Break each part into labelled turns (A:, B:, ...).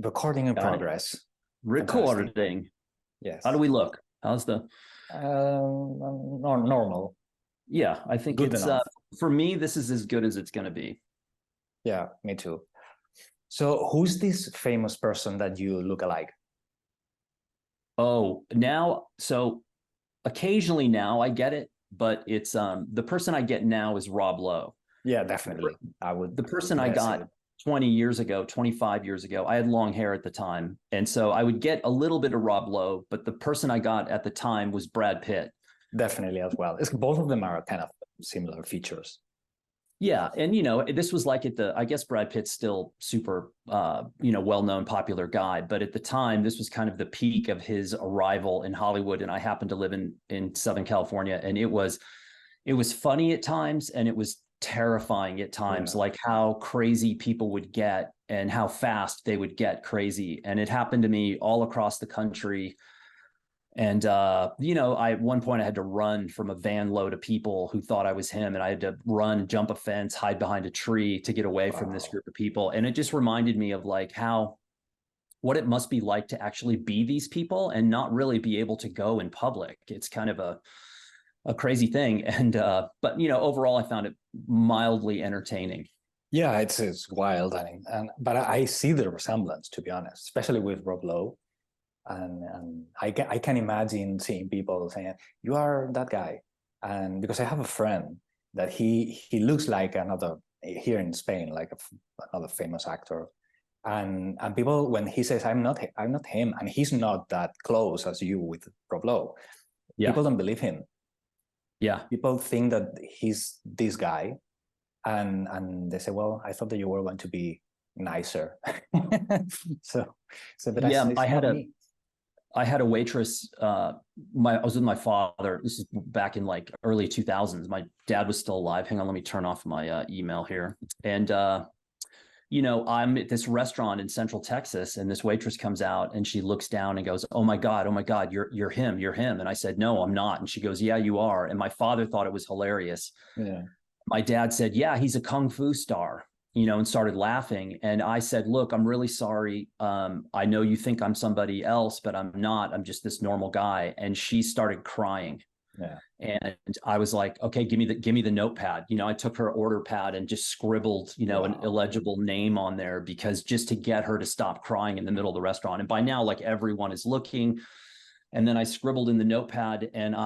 A: Recording in
B: Got it.
A: progress.
B: Recording.
A: Yes.
B: How do we look? How's the?
A: Normal.
B: Yeah, I think
A: Good
B: it's
A: enough.
B: for me, this is as good as it's going to be.
A: Yeah, me too. So who's this famous person that you look alike?
B: Oh, now, so occasionally now I get it, but it's the person I get now is Rob Lowe.
A: Yeah, definitely.
B: The person I
A: guess
B: got
A: it.
B: 20 years ago, 25 years ago, I had long hair at the time. And so I would get a little bit of Rob Lowe, but the person I got at the time was Brad Pitt.
A: Definitely as well. Both of them are kind of similar features.
B: Yeah. And, this was like I guess Brad Pitt's still super, well-known, popular guy. But at the time, this was kind of the peak of his arrival in Hollywood. And I happened to live in Southern California. And it was funny at times. And it was terrifying at times, like how crazy people would get and how fast they would get crazy. And it happened to me all across the country. And, at one point I had to run from a van load of people who thought I was him. And I had to run, jump a fence, hide behind a tree to get away from this group of people. And it just reminded me of like what it must be like to actually be these people and not really be able to go in public. It's kind of a crazy thing. And, but overall I found it mildly entertaining.
A: Yeah, it's wild. But I see the resemblance, to be honest, especially with Rob Lowe. And I can imagine seeing people saying, you are that guy. And because I have a friend that he looks like another, here in Spain, like another famous actor. And people, when he says, I'm not him, and he's not that close as you with Rob Lowe, people don't believe him.
B: Yeah.
A: People think that he's this guy. And they say, well, I thought that you were going to be nicer. so but
B: yeah, I had a waitress. I was with my father. This is back in like early 2000s. My dad was still alive. Hang on, let me turn off my email here. And I'm at this restaurant in Central Texas, and this waitress comes out, and she looks down and goes, "Oh my God, you're him, you're him." And I said, "No, I'm not." And she goes, "Yeah, you are." And my father thought it was hilarious.
A: Yeah.
B: My dad said, "Yeah, he's a kung fu star." And started laughing. And I said, "Look, I'm really sorry. I know you think I'm somebody else, but I'm not. I'm just this normal guy." And she started crying.
A: Yeah.
B: And I was like, "Okay, give me the notepad." I took her order pad and just scribbled, an illegible name on there, because just to get her to stop crying in the middle of the restaurant. And by now, like, everyone is looking. And then I scribbled in the notepad, and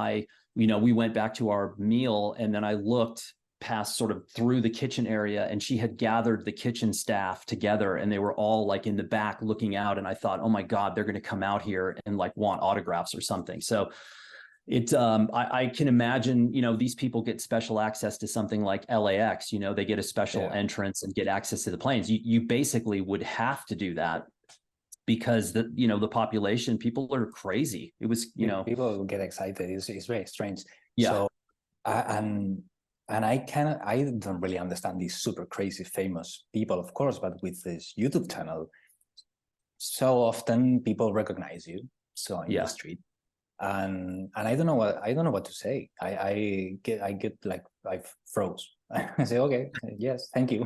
B: we went back to our meal, and then I looked past sort of through the kitchen area, and she had gathered the kitchen staff together, and they were all like in the back looking out. And I thought, oh my God, they're going to come out here and like want autographs or something. So it's I can imagine, these people get special access to something like LAX, they get a special entrance and get access to the planes. You basically would have to do that, because the population, people are crazy. It was,
A: people get excited. It's very strange.
B: Yeah.
A: So and I don't really understand these super crazy famous people, of course, but with this YouTube channel, so often people recognize you. So in the street, and I don't know what to say. I get like, I froze. I say, okay, yes, thank you.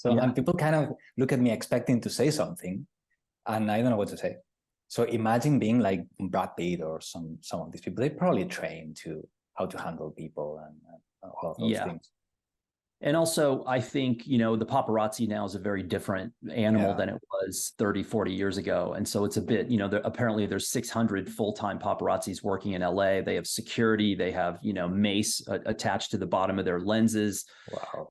A: And people kind of look at me expecting to say something, and I don't know what to say. So imagine being like Brad Pitt or some of these people. They probably train to how to handle people and all of those things.
B: And also, I think, the paparazzi now is a very different animal than it was 30, 40 years ago. And so it's a bit, apparently there's 600 full-time paparazzis working in LA. They have security. They have, mace attached to the bottom of their lenses.
A: Wow.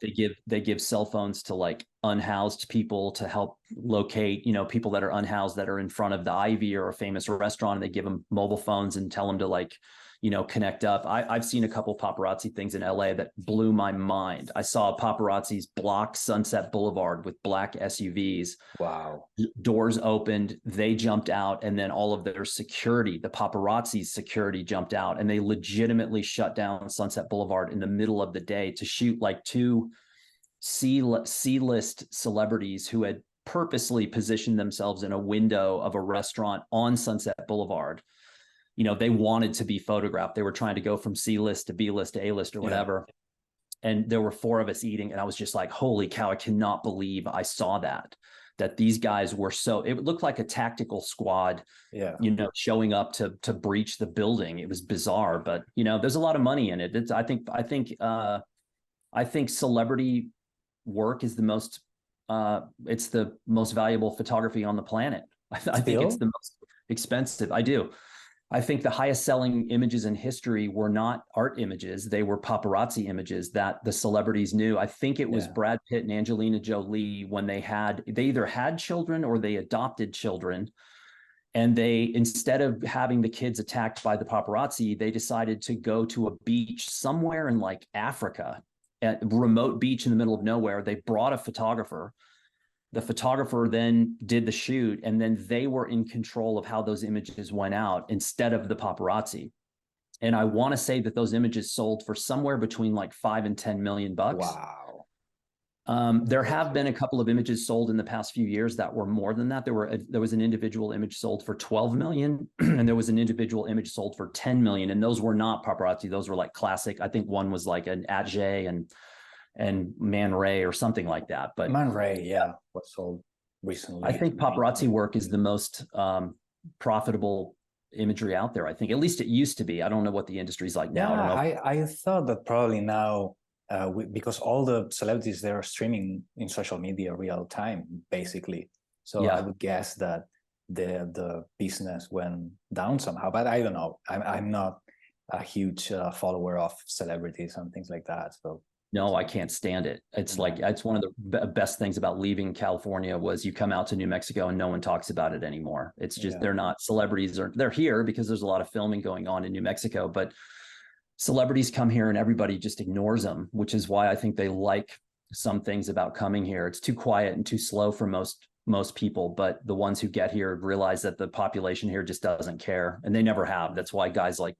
B: They give cell phones to like unhoused people to help locate, people that are unhoused that are in front of the Ivy or a famous restaurant. And they give them mobile phones and tell them to like, connect up. I've seen a couple paparazzi things in LA that blew my mind. I saw paparazzis block Sunset Boulevard with black SUVs.
A: Wow.
B: Doors opened, they jumped out, and then all of their security, the paparazzi's security, jumped out, and they legitimately shut down Sunset Boulevard in the middle of the day to shoot like two C-list celebrities who had purposely positioned themselves in a window of a restaurant on Sunset Boulevard. They wanted to be photographed. They were trying to go from C-list to B-list to A-list or whatever. And there were 4 of us eating, and I was just like, holy cow, I cannot believe I saw that. that these guys were so, it looked like a tactical squad, showing up to breach the building. It was bizarre, but there's a lot of money in it. I think celebrity work is the most, it's the most valuable photography on the planet. I think it's the most expensive. I do. I think the highest selling images in history were not art images. They were paparazzi images that the celebrities knew. I think it was Brad Pitt and Angelina Jolie when they either had children or they adopted children. And they, instead of having the kids attacked by the paparazzi, they decided to go to a beach somewhere in like Africa, at a remote beach in the middle of nowhere. They brought a photographer. The photographer then did the shoot, and then they were in control of how those images went out instead of the paparazzi. And I want to say that those images sold for somewhere between like $5 and $10 million.
A: Wow.
B: There have been a couple of images sold in the past few years that were more than that. There was an individual image sold for 12 million, and there was an individual image sold for 10 million. And those were not paparazzi. Those were like classic. I think one was like an Atget and Man Ray or something like that. But
A: Man Ray, was sold recently.
B: I think paparazzi work is the most profitable imagery out there. I think, at least it used to be. I don't know what the industry's like now.
A: I thought that probably now, because all the celebrities, they're streaming in social media real time, basically. So I would guess that the business went down somehow, but I don't know. I'm not a huge follower of celebrities and things like that. So
B: no, I can't stand it. It's like, it's one of the best things about leaving California was you come out to New Mexico and no one talks about it anymore. It's just, they're not celebrities, they're here because there's a lot of filming going on in New Mexico, but celebrities come here and everybody just ignores them, which is why I think they like some things about coming here. It's too quiet and too slow for most people, but the ones who get here realize that the population here just doesn't care, and they never have. That's why guys like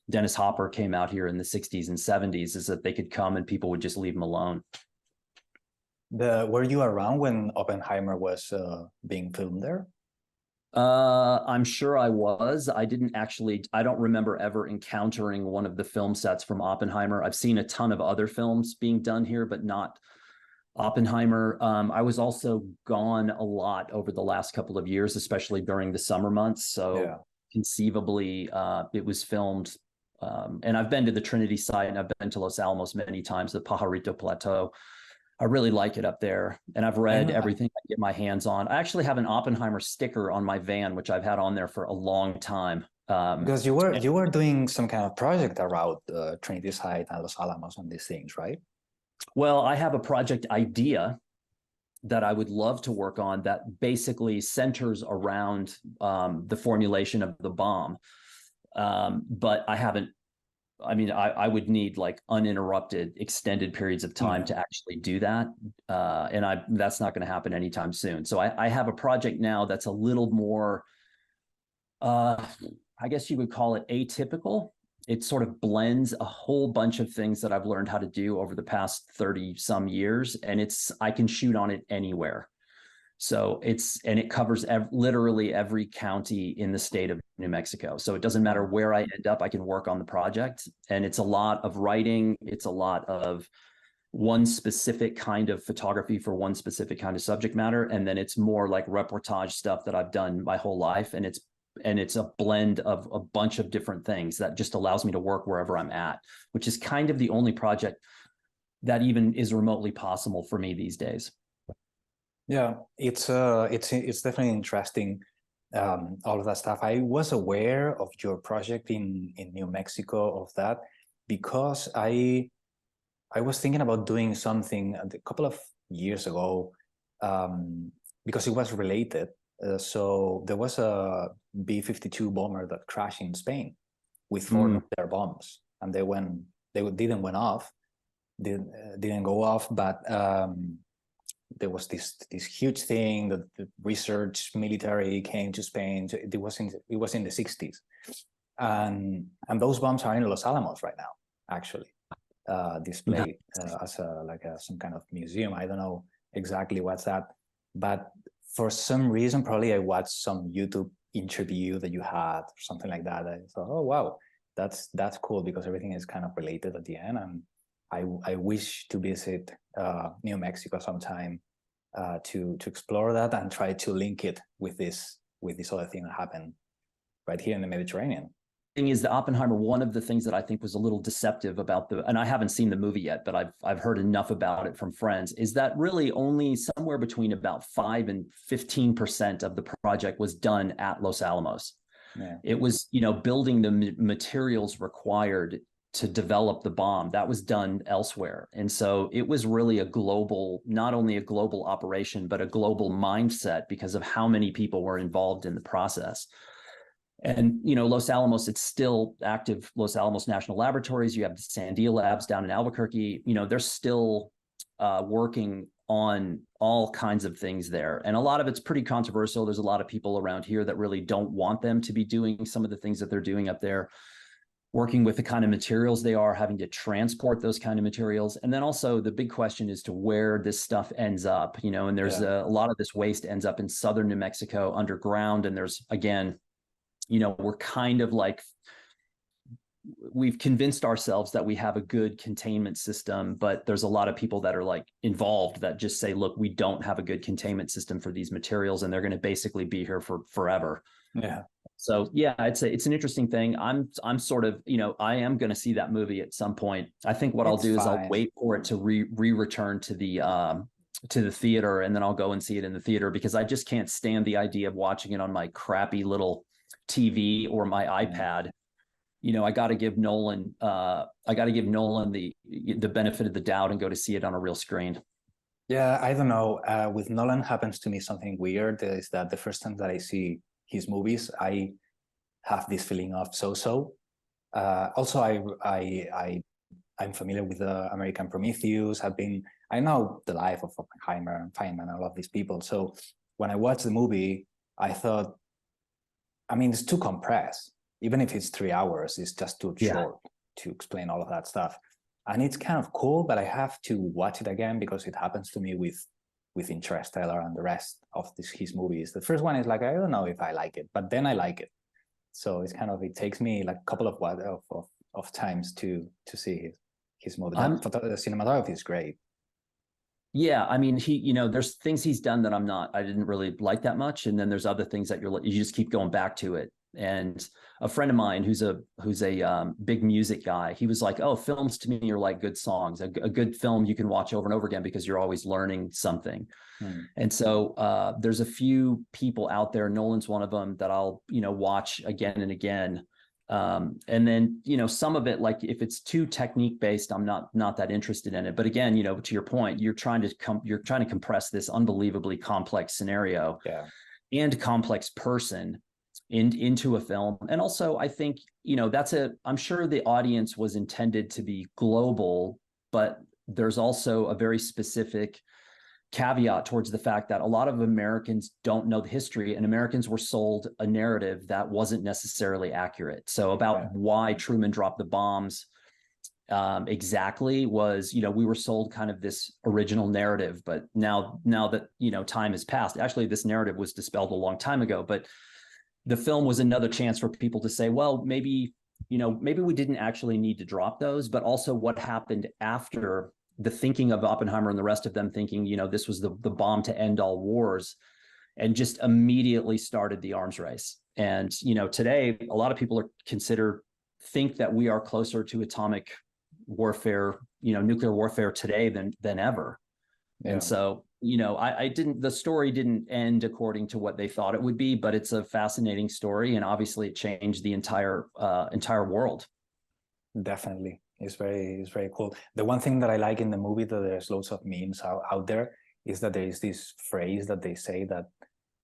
B: Dennis Hopper came out here in the 60s and 70s, is that they could come and people would just leave them alone.
A: Were you around when Oppenheimer was being filmed there?
B: I'm sure I was. I don't remember ever encountering one of the film sets from Oppenheimer. I've seen a ton of other films being done here, but not Oppenheimer. I was also gone a lot over the last couple of years, especially during the summer months. So conceivably, it was filmed. And I've been to the Trinity site, and I've been to Los Alamos many times, the Pajarito Plateau. I really like it up there, and I've read everything I get my hands on. I actually have an Oppenheimer sticker on my van, which I've had on there for a long time.
A: Because you were doing some kind of project around Trinity site and Los Alamos and these things, right?
B: Well, I have a project idea that I would love to work on that basically centers around the formulation of the bomb. But I would need like uninterrupted extended periods of time to actually do that. And that's not going to happen anytime soon. So I have a project now that's a little more, I guess you would call it atypical. It sort of blends a whole bunch of things that I've learned how to do over the past 30 some years. And I can shoot on it anywhere. So it covers literally every county in the state of New Mexico. So it doesn't matter where I end up, I can work on the project. And it's a lot of writing. It's a lot of one specific kind of photography for one specific kind of subject matter. And then it's more like reportage stuff that I've done my whole life. And it's a blend of a bunch of different things that just allows me to work wherever I'm at, which is kind of the only project that even is remotely possible for me these days.
A: Yeah, it's definitely interesting, all of that stuff. I was aware of your project in New Mexico, of that, because I was thinking about doing something a couple of years ago, because it was related. So there was a B-52 bomber that crashed in Spain with 4 nuclear bombs, and they didn't go off, but there was this huge thing that the research military came to Spain. It was in the 60s, and those bombs are in Los Alamos right now, actually, displayed as some kind of museum. I don't know exactly what's that, but for some reason, probably I watched some YouTube interview that you had or something like that. I thought, oh wow, that's cool, because everything is kind of related at the end. And I wish to visit New Mexico sometime, to explore that and try to link it with this other thing that happened right here in the Mediterranean.
B: Thing is, the Oppenheimer, one of the things that I think was a little deceptive about and I haven't seen the movie yet, but I've heard enough about it from friends, is that really only somewhere between about 5 and 15% of the project was done at Los Alamos.
A: Yeah.
B: It was, building the materials required to develop the bomb, that was done elsewhere. And so it was really not only a global operation, but a global mindset because of how many people were involved in the process. And, Los Alamos, it's still active. Los Alamos National Laboratories, you have the Sandia Labs down in Albuquerque, they're still working on all kinds of things there. And a lot of it's pretty controversial. There's a lot of people around here that really don't want them to be doing some of the things that they're doing up there, working with the kind of materials they are, having to transport those kind of materials. And then also the big question is to where this stuff ends up, and there's a lot of this waste ends up in southern New Mexico underground. And there's, again, we're kind of like, we've convinced ourselves that we have a good containment system, but there's a lot of people that are like involved that just say, look, we don't have a good containment system for these materials, and they're going to basically be here for forever.
A: Yeah.
B: So yeah, it's an interesting thing. I'm sort of, I am going to see that movie at some point. I think what I'll do is I'll wait for it to return to the theater, and then I'll go and see it in the theater, because I just can't stand the idea of watching it on my crappy little TV or my iPad. I got to give Nolan the benefit of the doubt and go to see it on a real screen.
A: Yeah, I don't know. With Nolan happens to me something weird, is that the first time that I see his movies, I have this feeling of so-so. Also, I'm familiar with the American Prometheus. I know the life of Oppenheimer and Feynman and all of these people. So when I watched the movie, I thought, it's too compressed. Even if it's 3 hours, it's just too short to explain all of that stuff. And it's kind of cool, but I have to watch it again, because it happens to me with Interstellar and the rest of his movies. The first one is like, I don't know if I like it, but then I like it. So it's kind of, it takes me like a couple of times to see his movie. The cinematography is great.
B: Yeah, there's things he's done that I didn't really like that much, and then there's other things that you just keep going back to it. And a friend of mine who's a big music guy, he was like, "Oh, films to me are like good songs. A good film you can watch over and over again because you're always learning something." And so there's a few people out there. Nolan's one of them that I'll watch again and again. And then some of it, like if it's too technique based, I'm not that interested in it. But again, to your point, you're trying to compress this unbelievably complex scenario and complex person into a film. And also, I think I'm sure the audience was intended to be global, but there's also a very specific caveat towards the fact that a lot of Americans don't know the history, and Americans were sold a narrative that wasn't necessarily accurate. So about why Truman dropped the bombs exactly was, we were sold kind of this original narrative, but now that, time has passed, actually this narrative was dispelled a long time ago, but the film was another chance for people to say, well, maybe we didn't actually need to drop those, but also what happened after the thinking of Oppenheimer and the rest of them thinking, this was the bomb to end all wars, and just immediately started the arms race. And, today, a lot of people think that we are closer to atomic warfare, nuclear warfare today than ever. Yeah. And so, the story didn't end according to what they thought it would be, but it's a fascinating story. And obviously it changed the entire world. Definitely.
A: It's very cool. The one thing that I like in the movie, that there's loads of memes out there, is that there is this phrase that they say that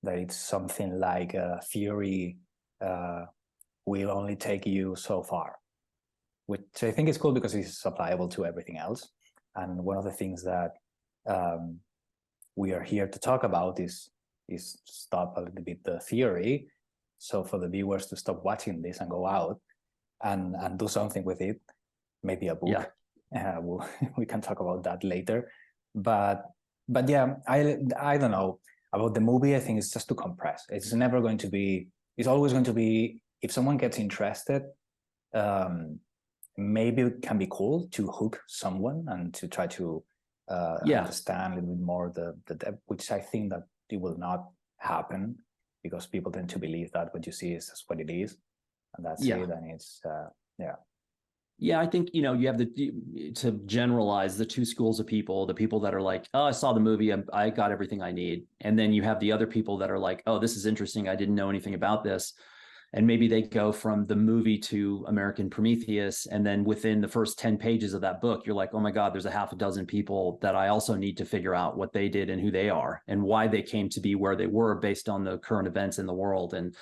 A: it's something like theory will only take you so far, which I think is cool because it's applicable to everything else. And one of the things that we are here to talk about is stop a little bit the theory. So for the viewers to stop watching this and go out and do something with it. Maybe a book. Yeah. We can talk about that later. But yeah, I don't know about the movie. I think it's just too compressed. It's always going to be, if someone gets interested, maybe it can be cool to hook someone and to try to understand a little bit more the depth, which I think that it will not happen, because people tend to believe that what you see is what it is, and that's it, and it's
B: Yeah, I think, you have to generalize the two schools of people, the people that are like, oh, I saw the movie, I got everything I need. And then you have the other people that are like, oh, this is interesting, I didn't know anything about this. And maybe they go from the movie to American Prometheus. And then within the first 10 pages of that book, you're like, oh my God, there's a half a dozen people that I also need to figure out what they did and who they are and why they came to be where they were based on the current events in the world. And,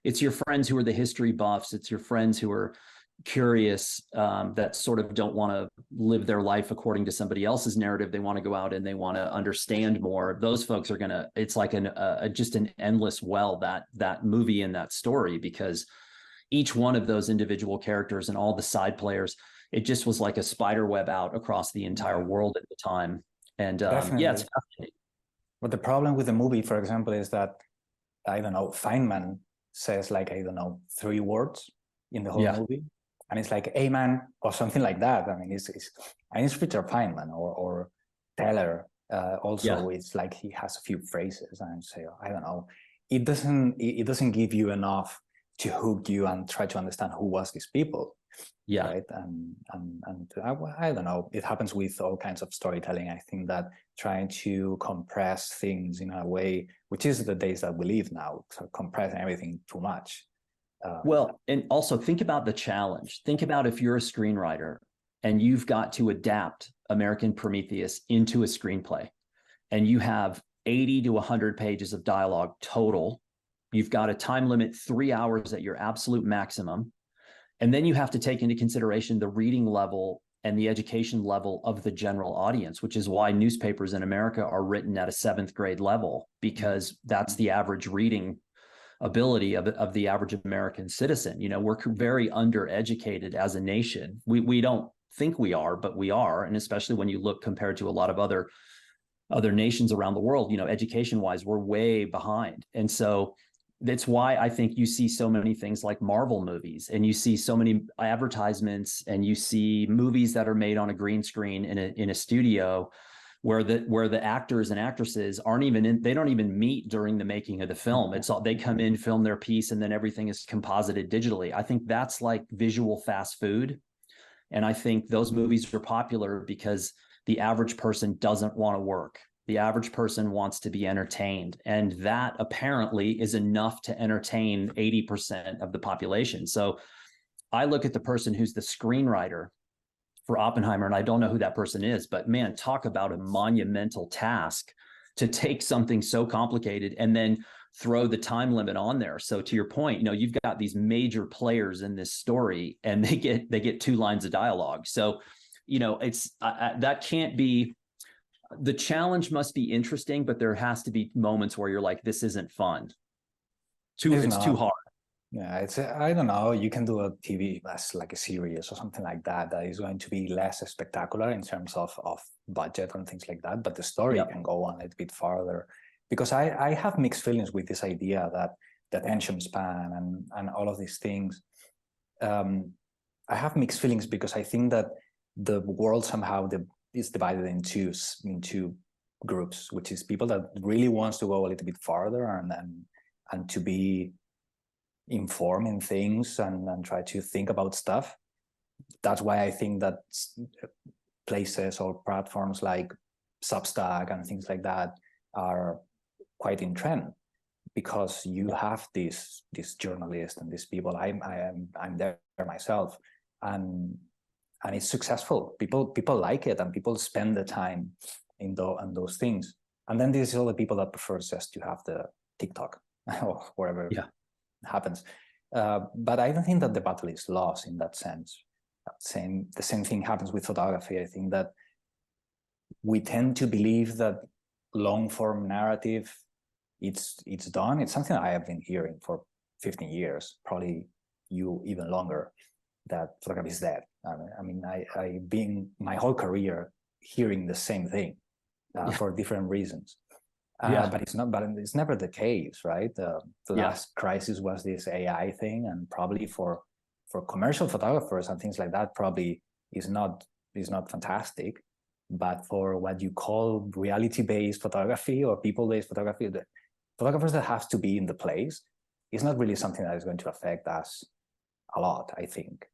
B: it's your friends who are the history buffs. It's your friends who are curious, that sort of don't want to live their life according to somebody else's narrative. They want to go out and they want to understand more. Those folks are gonna, it's like just an endless well, that movie and that story, because each one of those individual characters and all the side players, it just was like a spider web out across the entire world at the time. And it's fascinating.
A: But the problem with the movie, for example, is that, I don't know, Feynman says like, I don't know, 3 words in the whole movie. And it's like, amen, or something like that. I mean, it's Richard Feynman or Teller. Also, it's like he has a few phrases, and say, I don't know, it doesn't give you enough to hook you and try to understand who was these people. Right. And I don't know, it happens with all kinds of storytelling. I think that trying to compress things in a way, which is the days that we live now, so compressing everything too much.
B: Well, and also think about the challenge. Think about if you're a screenwriter and you've got to adapt American Prometheus into a screenplay, and you have 80 to 100 pages of dialogue total. You've got a time limit, 3 hours at your absolute maximum. And then you have to take into consideration the reading level and the education level of the general audience, which is why newspapers in America are written at a 7th grade level, because that's the average reading ability of the average American citizen. We're very undereducated as a nation. We don't think we are, but we are. And especially when you look compared to a lot of other nations around the world, education wise, we're way behind. And so that's why I think you see so many things like Marvel movies, and you see so many advertisements, and you see movies that are made on a green screen in a studio, where the actors and actresses they don't even meet during the making of the film. It's all, they come in, film their piece, and then everything is composited digitally. I think that's like visual fast food. And I think those movies are popular because the average person doesn't want to work. The average person wants to be entertained. And that apparently is enough to entertain 80% of the population. So I look at the person who's the screenwriter for Oppenheimer, and I don't know who that person is, but man, talk about a monumental task to take something so complicated and then throw the time limit on there. So to your point, you've got these major players in this story, and they get 2 lines of dialogue. So, it's that can't be, the challenge must be interesting, but there has to be moments where you're like, this isn't fun. It's too hard.
A: Yeah, I don't know, you can do a TV as like a series or something like that is going to be less spectacular in terms of budget and things like that, but the story can go on a little bit farther. Because I have mixed feelings with this idea that the attention span and all of these things. I have mixed feelings because I think that the world somehow is divided into groups, which is people that really wants to go a little bit farther and to be informed in things and try to think about stuff. That's why I think that places or platforms like Substack and things like that are quite in trend, because you have these journalists and these people. I'm there myself, and it's successful. People like it, and people spend the time in those things. And then there's all the people that prefer just to have the TikTok or wherever happens. But I don't think that the battle is lost in that sense. The same thing happens with photography. I think that we tend to believe that long form narrative, it's done. It's something I have been hearing for 15 years, probably you even longer, that photography is dead. I mean, I've been my whole career hearing the same thing for different reasons. But it's never the case, right? The last crisis was this AI thing, and probably for commercial photographers and things like that, probably is not fantastic. but for what you call reality-based photography or people-based photography, the photographers that have to be in the place is not really something that is going to affect us a lot, I think.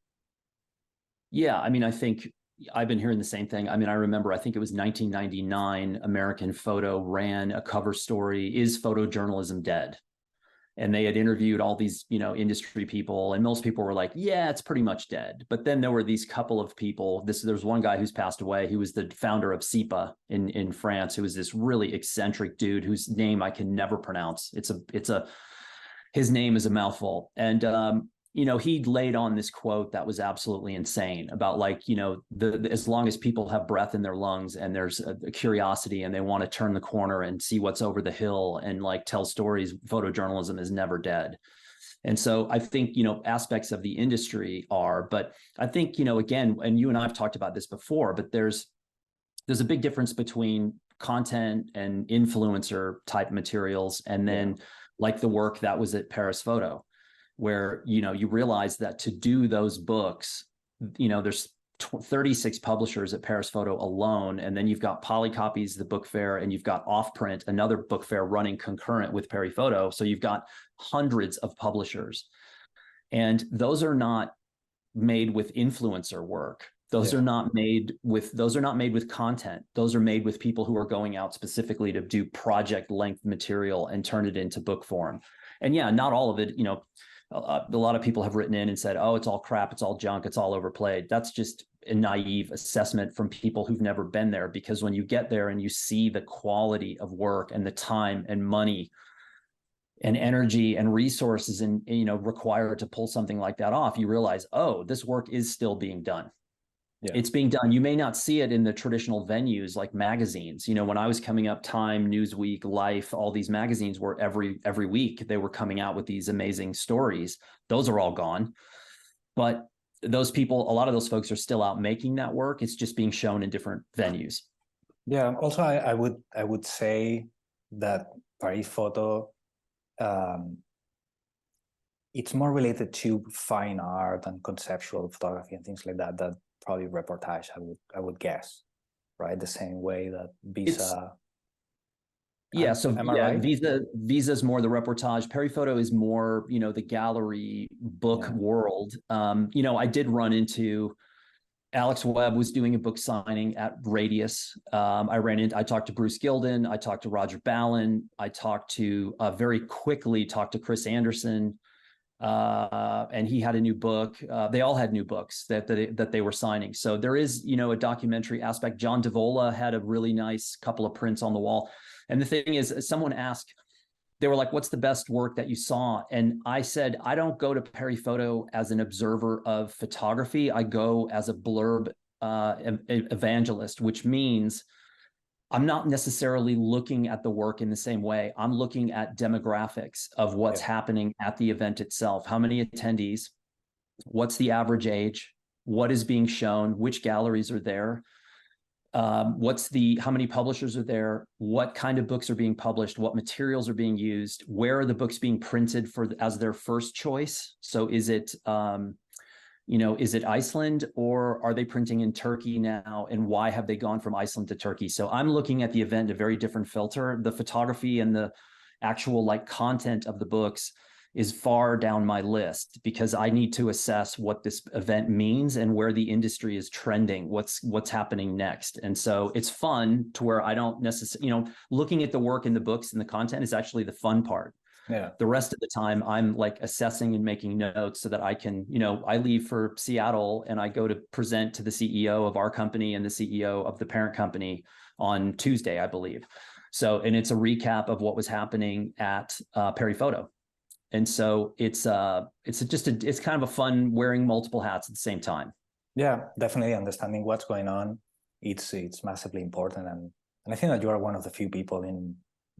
B: Yeah, I mean, I think I've been hearing the same thing. I mean, I remember, I think it was 1999, American Photo ran a cover story, "Is Photojournalism Dead?" And they had interviewed all these, industry people, and most people were like, yeah, it's pretty much dead. But then there were these couple of people. There's one guy who's passed away. He was the founder of SIPA in France, who was this really eccentric dude whose name I can never pronounce. His name is a mouthful. And he laid on this quote that was absolutely insane about, like, as long as people have breath in their lungs and there's a curiosity and they want to turn the corner and see what's over the hill and like tell stories, photojournalism is never dead. And so I think, aspects of the industry are, but I think, again, and you and I've talked about this before, but there's a big difference between content and influencer type materials, and then like the work that was at Paris Photo, where, you realize that to do those books, there's 36 publishers at Paris Photo alone. And then you've got Polycopies, the book fair, and you've got Offprint, another book fair running concurrent with Paris Photo. So you've got hundreds of publishers. And those are not made with influencer work. Those are not made with content. Those are made with people who are going out specifically to do project length material and turn it into book form. And yeah, not all of it, a lot of people have written in and said, oh, it's all crap, it's all junk, it's all overplayed. That's just a naive assessment from people who've never been there, because when you get there and you see the quality of work and the time and money and energy and resources and, required to pull something like that off, you realize, oh, this work is still being done. Yeah. It's being done. You may not see it in the traditional venues like magazines. When I was coming up, Time, Newsweek, Life, all these magazines were every week they were coming out with these amazing stories. Those are all gone. But those people, a lot of those folks are still out making that work. It's just being shown in different venues.
A: Yeah. Also, I would say that Paris Photo, it's more related to fine art and conceptual photography and things like that. That probably reportage, I would guess, right? The same way that Visa.
B: Am I
A: right?
B: Visa's more the reportage. Paris Photo is more, the gallery book world. I did run into Alex Webb was doing a book signing at Radius. I talked to Bruce Gilden. I talked to Roger Ballin. I very quickly talked to Chris Anderson. And he had a new book. They all had new books that they were signing. So there is, a documentary aspect. John Davola had a really nice couple of prints on the wall. And the thing is, someone asked, they were like, what's the best work that you saw? And I said, I don't go to Paris Photo as an observer of photography. I go as a blurb evangelist, which means I'm not necessarily looking at the work in the same way. I'm looking at demographics of what's happening at the event itself. How many attendees? What's the average age? What is being shown? Which galleries are there? How many publishers are there? What kind of books are being published? What materials are being used? Where are the books being printed as their first choice? So is it Iceland, or are they printing in Turkey now? And why have they gone from Iceland to Turkey? So I'm looking at the event a very different filter. The photography and the actual content of the books is far down my list, because I need to assess what this event means and where the industry is trending, what's happening next. And so it's fun to where I don't necessarily, looking at the work in the books and the content is actually the fun part. Yeah. The rest of the time I'm assessing and making notes so that I can, I leave for Seattle and I go to present to the CEO of our company and the CEO of the parent company on Tuesday, I believe. So, and it's a recap of what was happening at Paris Photo. And so it's kind of a fun wearing multiple hats at the same time.
A: Yeah, definitely understanding what's going on. It's massively important. And I think that you are one of the few people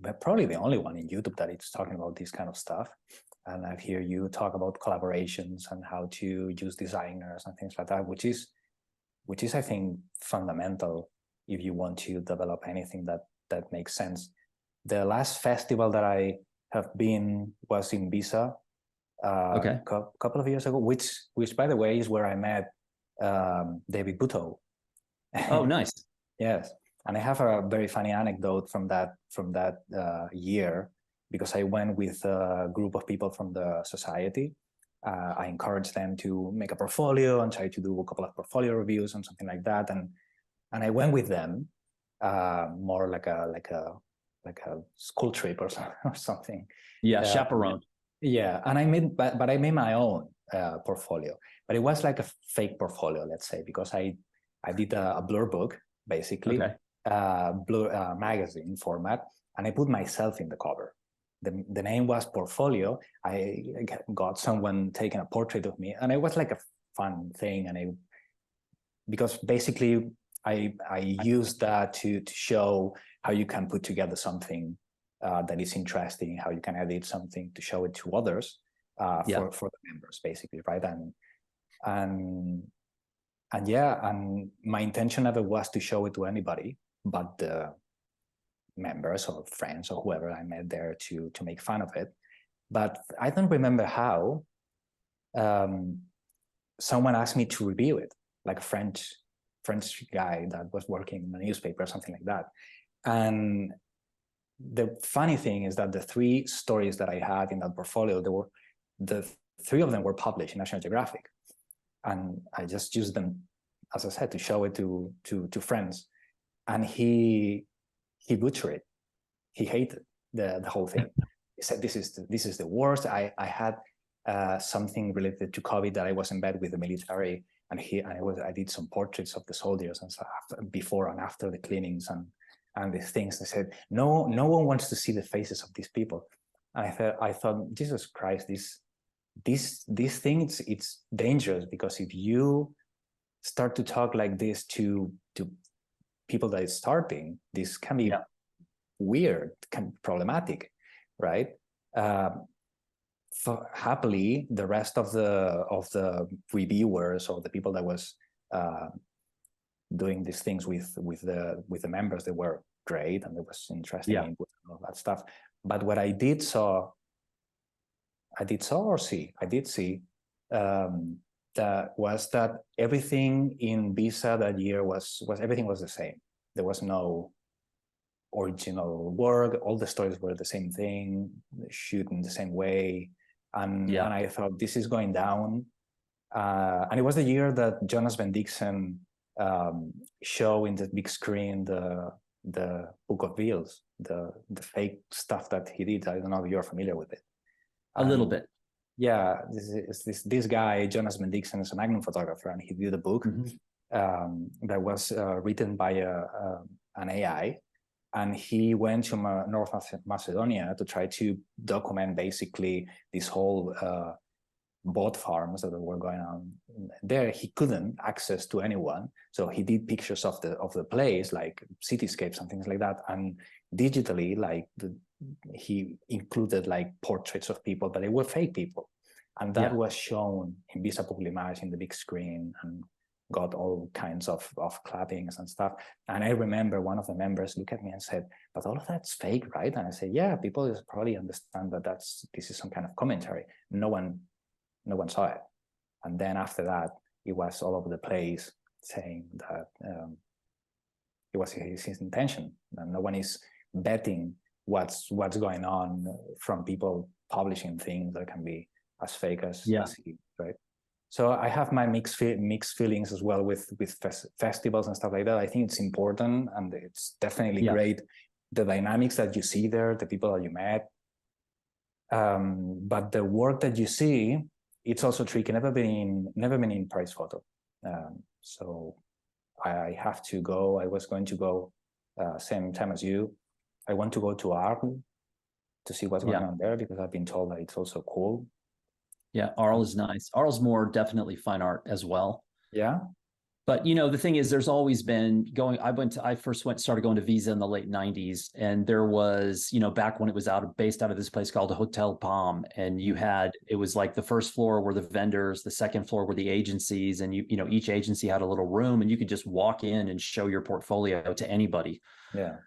A: but probably the only one in YouTube that is talking about this kind of stuff. And I hear you talk about collaborations and how to use designers and things like that, which is I think fundamental if you want to develop anything that makes sense. The last festival that I have been was in Visa a couple of years ago, which by the way is where I met David Butow.
B: Oh, nice.
A: Yes, and I have a very funny anecdote from that year, because I went with a group of people from the society. I encouraged them to make a portfolio and try to do a couple of portfolio reviews and something like that. And I went with them, more like a school trip or something.
B: Yeah, chaperone.
A: Yeah, and I made, but I made my own portfolio, but it was like a fake portfolio, let's say, because I did a Blur book, basically,
B: Okay.
A: Blur magazine format, and I put myself in the cover. The name was Portfolio. I got someone taking a portrait of me, and it was like a fun thing. And because basically I used that to show how you can put together something that is interesting, how you can edit something to show it to others, for the members, basically, right? And yeah, and my intention never was to show it to anybody but the members or friends or whoever I met there to make fun of it. But I don't remember how someone asked me to review it, like a French guy that was working in a newspaper or something like that. And the funny thing is that the 3 stories that I had in that portfolio, the 3 of them were published in National Geographic. And I just used them, as I said, to show it to friends. And he butchered it. He hated the whole thing. He said, this is the worst. I had something related to COVID, that I was in bed with the military, and I did some portraits of the soldiers and stuff before and after the cleanings and these things. I said, no one wants to see the faces of these people. And I thought, Jesus Christ, these things, it's dangerous, because if you start to talk like this to people that is starting, this can be weird, can be problematic, right? Happily, the rest of the reviewers or the people that was doing these things with the members, they were great, and there was interesting input and all that stuff. But what I did see that was that everything in Visa that year was everything was the same. There was no original work. All the stories were the same thing, shoot in the same way. And I thought, this is going down. And it was the year that Jonas Bendixen show in the big screen the Book of Bills, the fake stuff that he did. I don't know if you're familiar with it.
B: A little bit.
A: Yeah, this guy, Jonas Bendixen, is a Magnum photographer, and he did a book that was written by an AI. And he went to North Macedonia to try to document basically this whole bot farms that were going on there. He couldn't access to anyone, so he did pictures of the place, like cityscapes and things like that. And digitally, like he included like portraits of people, but they were fake people, and that was shown in Visa Public Image in the big screen and got all kinds of clappings and stuff. And I remember one of the members looked at me and said, "But all of that's fake, right?" And I said, "Yeah, people probably understand that this is some kind of commentary. No one saw it." And then after that, it was all over the place saying that it was his intention, and no one is betting what's going on from people publishing things that can be as fake as he, right? So I have my mixed feelings as well with festivals and stuff like that. I think it's important, and it's definitely great, the dynamics that you see there, the people that you met. But the work that you see, it's also tricky. Never been in prize photo. So I have to go. I was going to go same time as you. I want to go to Arles to see what's going on there, because I've been told that it's also cool.
B: Yeah, Arles is nice. Arles more definitely fine art as well.
A: Yeah.
B: But the thing is, there's always been I first started going to Visa in the late 90s, and there was, back when it was based out of this place called Hotel Palm, and it was like the first floor were the vendors, the second floor were the agencies, and each agency had a little room, and you could just walk in and show your portfolio to anybody.
A: Yeah.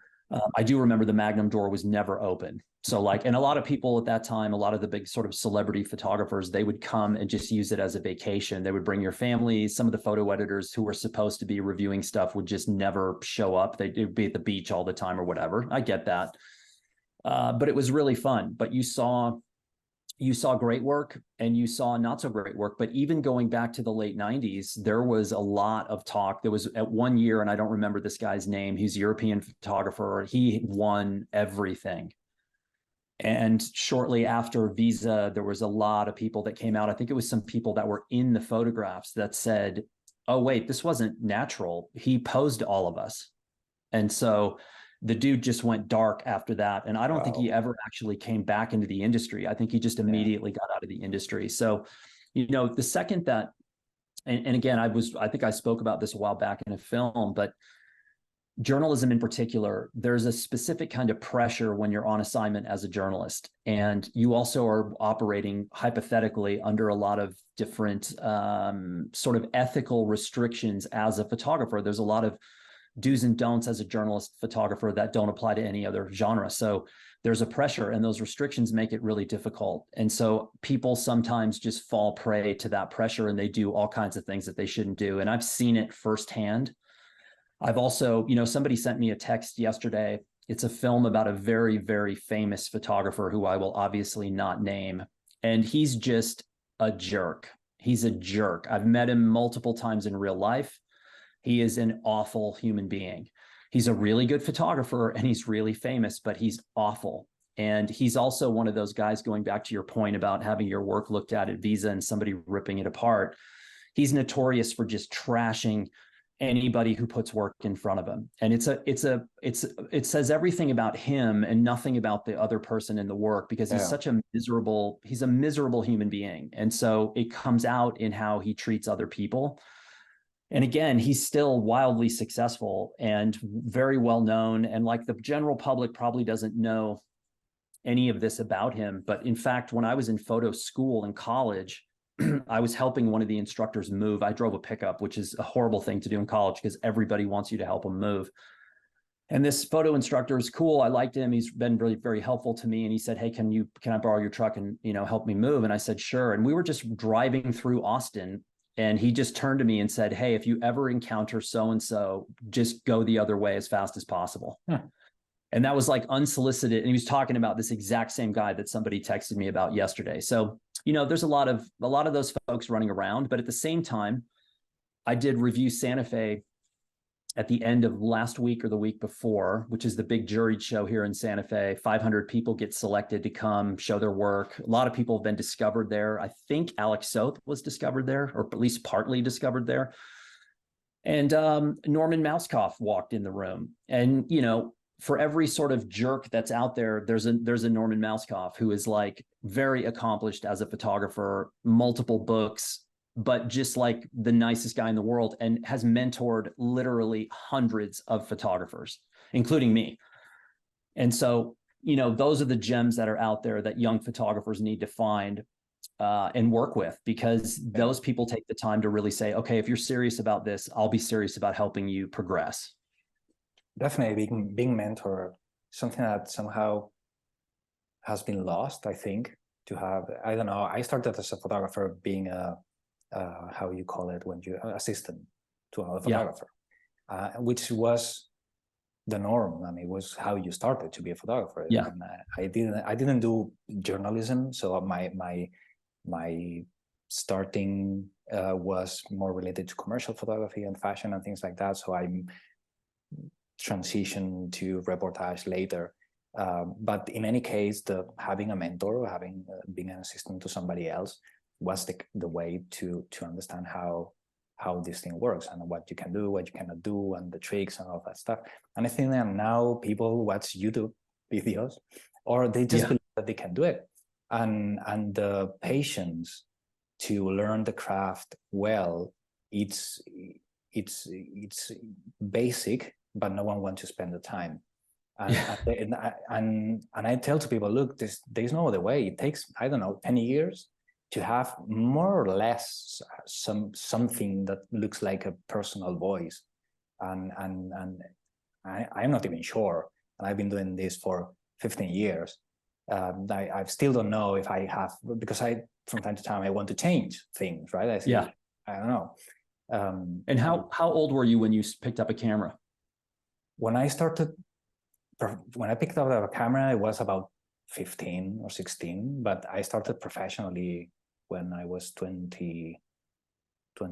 B: I do remember the Magnum door was never open. So like, and a lot of people at that time, a lot of the big sort of celebrity photographers, they would come and just use it as a vacation. They would bring your families. Some of the photo editors who were supposed to be reviewing stuff would just never show up. They'd be at the beach all the time or whatever. I get that. But it was really fun. But you saw great work and you saw not so great work. But even going back to the late 90s, there was a lot of talk. There was at one year, and I don't remember this guy's name, he's a European photographer. He won everything. And shortly after Visa, there was a lot of people that came out. I think it was some people that were in the photographs that said, oh, wait, this wasn't natural. He posed all of us. And so the dude just went dark after that. And I don't think he ever actually came back into the industry. I think he just immediately got out of the industry. So, you know, the second that, and again, I think I spoke about this a while back in a film, but journalism in particular, there's a specific kind of pressure when you're on assignment as a journalist. And you also are operating hypothetically under a lot of different sort of ethical restrictions as a photographer. There's a lot of do's and don'ts as a journalist photographer that don't apply to any other genre. So there's a pressure, and those restrictions make it really difficult. And so people sometimes just fall prey to that pressure, and they do all kinds of things that they shouldn't do. And I've seen it firsthand. I've also, you know, somebody sent me a text yesterday. It's a film about a very, very famous photographer who I will obviously not name. And he's just a jerk. He's a jerk. I've met him multiple times in real life. He is an awful human being. He's a really good photographer and he's really famous, but he's awful. And he's also one of those guys, going back to your point about having your work looked at Visa and somebody ripping it apart. He's notorious for just trashing anybody who puts work in front of him. And it says everything about him and nothing about the other person in the work, because he's such a miserable human being. And so it comes out in how he treats other people. And again, he's still wildly successful and very well known. And like, the general public probably doesn't know any of this about him. But in fact, when I was in photo school in college, I was helping one of the instructors move. I drove a pickup, which is a horrible thing to do in college because everybody wants you to help them move. And this photo instructor is cool. I liked him. He's been really very helpful to me. And he said, hey, can I borrow your truck and, you know, help me move? And I said, sure. And we were just driving through Austin. And he just turned to me and said, hey, if you ever encounter so-and-so, just go the other way as fast as possible. And that was like unsolicited. And he was talking about this exact same guy that somebody texted me about yesterday. So, you know, there's a lot of those folks running around. But at the same time, I did review Santa Fe at the end of last week or the week before, which is the big juried show here in Santa Fe. 500 people get selected to come show their work. A lot of people have been discovered there. I think Alex Soth was discovered there, or at least partly discovered there. And Norman Mouskoff walked in the room. And, you know, for every sort of jerk that's out there, there's a Norman Mouskoff who is like very accomplished as a photographer, multiple books, but just like the nicest guy in the world, and has mentored literally hundreds of photographers, including me. And so, you know, those are the gems that are out there that young photographers need to find and work with, because those people take the time to really say, okay, if you're serious about this, I'll be serious about helping you progress.
A: Definitely being mentor, something that somehow has been lost, I think, to have. I don't know, I started as a photographer being a how you call it when you assistant to another photographer, which was the norm. I mean, it was how you started to be a photographer.
B: Yeah.
A: And I didn't do journalism, so my starting was more related to commercial photography and fashion and things like that. So I transitioned to reportage later. But in any case, having a mentor, being an assistant to somebody else, was the way to understand how this thing works and what you can do, what you cannot do, and the tricks and all that stuff. And I think that now people watch YouTube videos, or they just believe that they can do it, and the patience to learn the craft well, it's basic, but no one wants to spend the time. And I tell to people, look, there's no other way. It takes, I don't know, 10 years to have more or less something that looks like a personal voice. And I'm not even sure and I've been doing this for 15 years. I still don't know if I have, because from time to time I want to change things, right? I think, I don't know.
B: And how old were you when you picked up a camera?
A: When I picked up a camera, I was about 15 or 16, but I started professionally when I was 23 or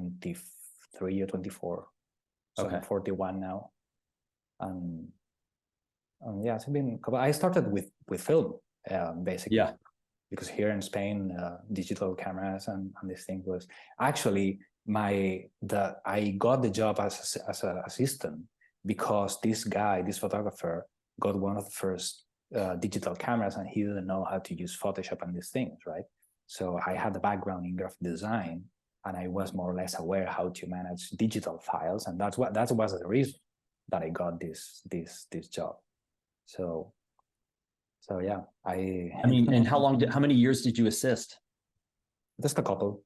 A: 24. So I'm 41 now. And yeah, it's been. I started with film, basically. Yeah. Because here in Spain, digital cameras and this thing was actually I got the job as an assistant because this photographer, got one of the first digital cameras, and he didn't know how to use Photoshop and these things, right? So I had a background in graphic design, and I was more or less aware how to manage digital files, and that was the reason that I got this job. So yeah, I mean,
B: and how many years did you assist?
A: Just a couple,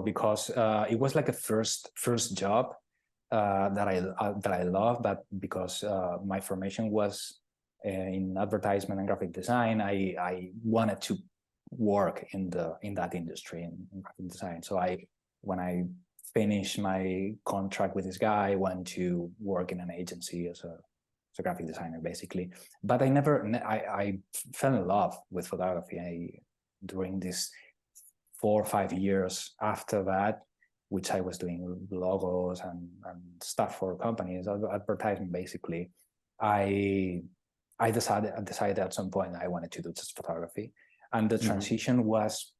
A: because it was like a first job that I love, but because my formation was in advertisement and graphic design, I wanted to work in that industry in graphic design. So when I finished my contract with this guy, I went to work in an agency as a graphic designer, basically. But I fell in love with photography during this 4 or 5 years after that, which I was doing logos and stuff for companies, advertising, basically. I decided at some point I wanted to do just photography. And the transition was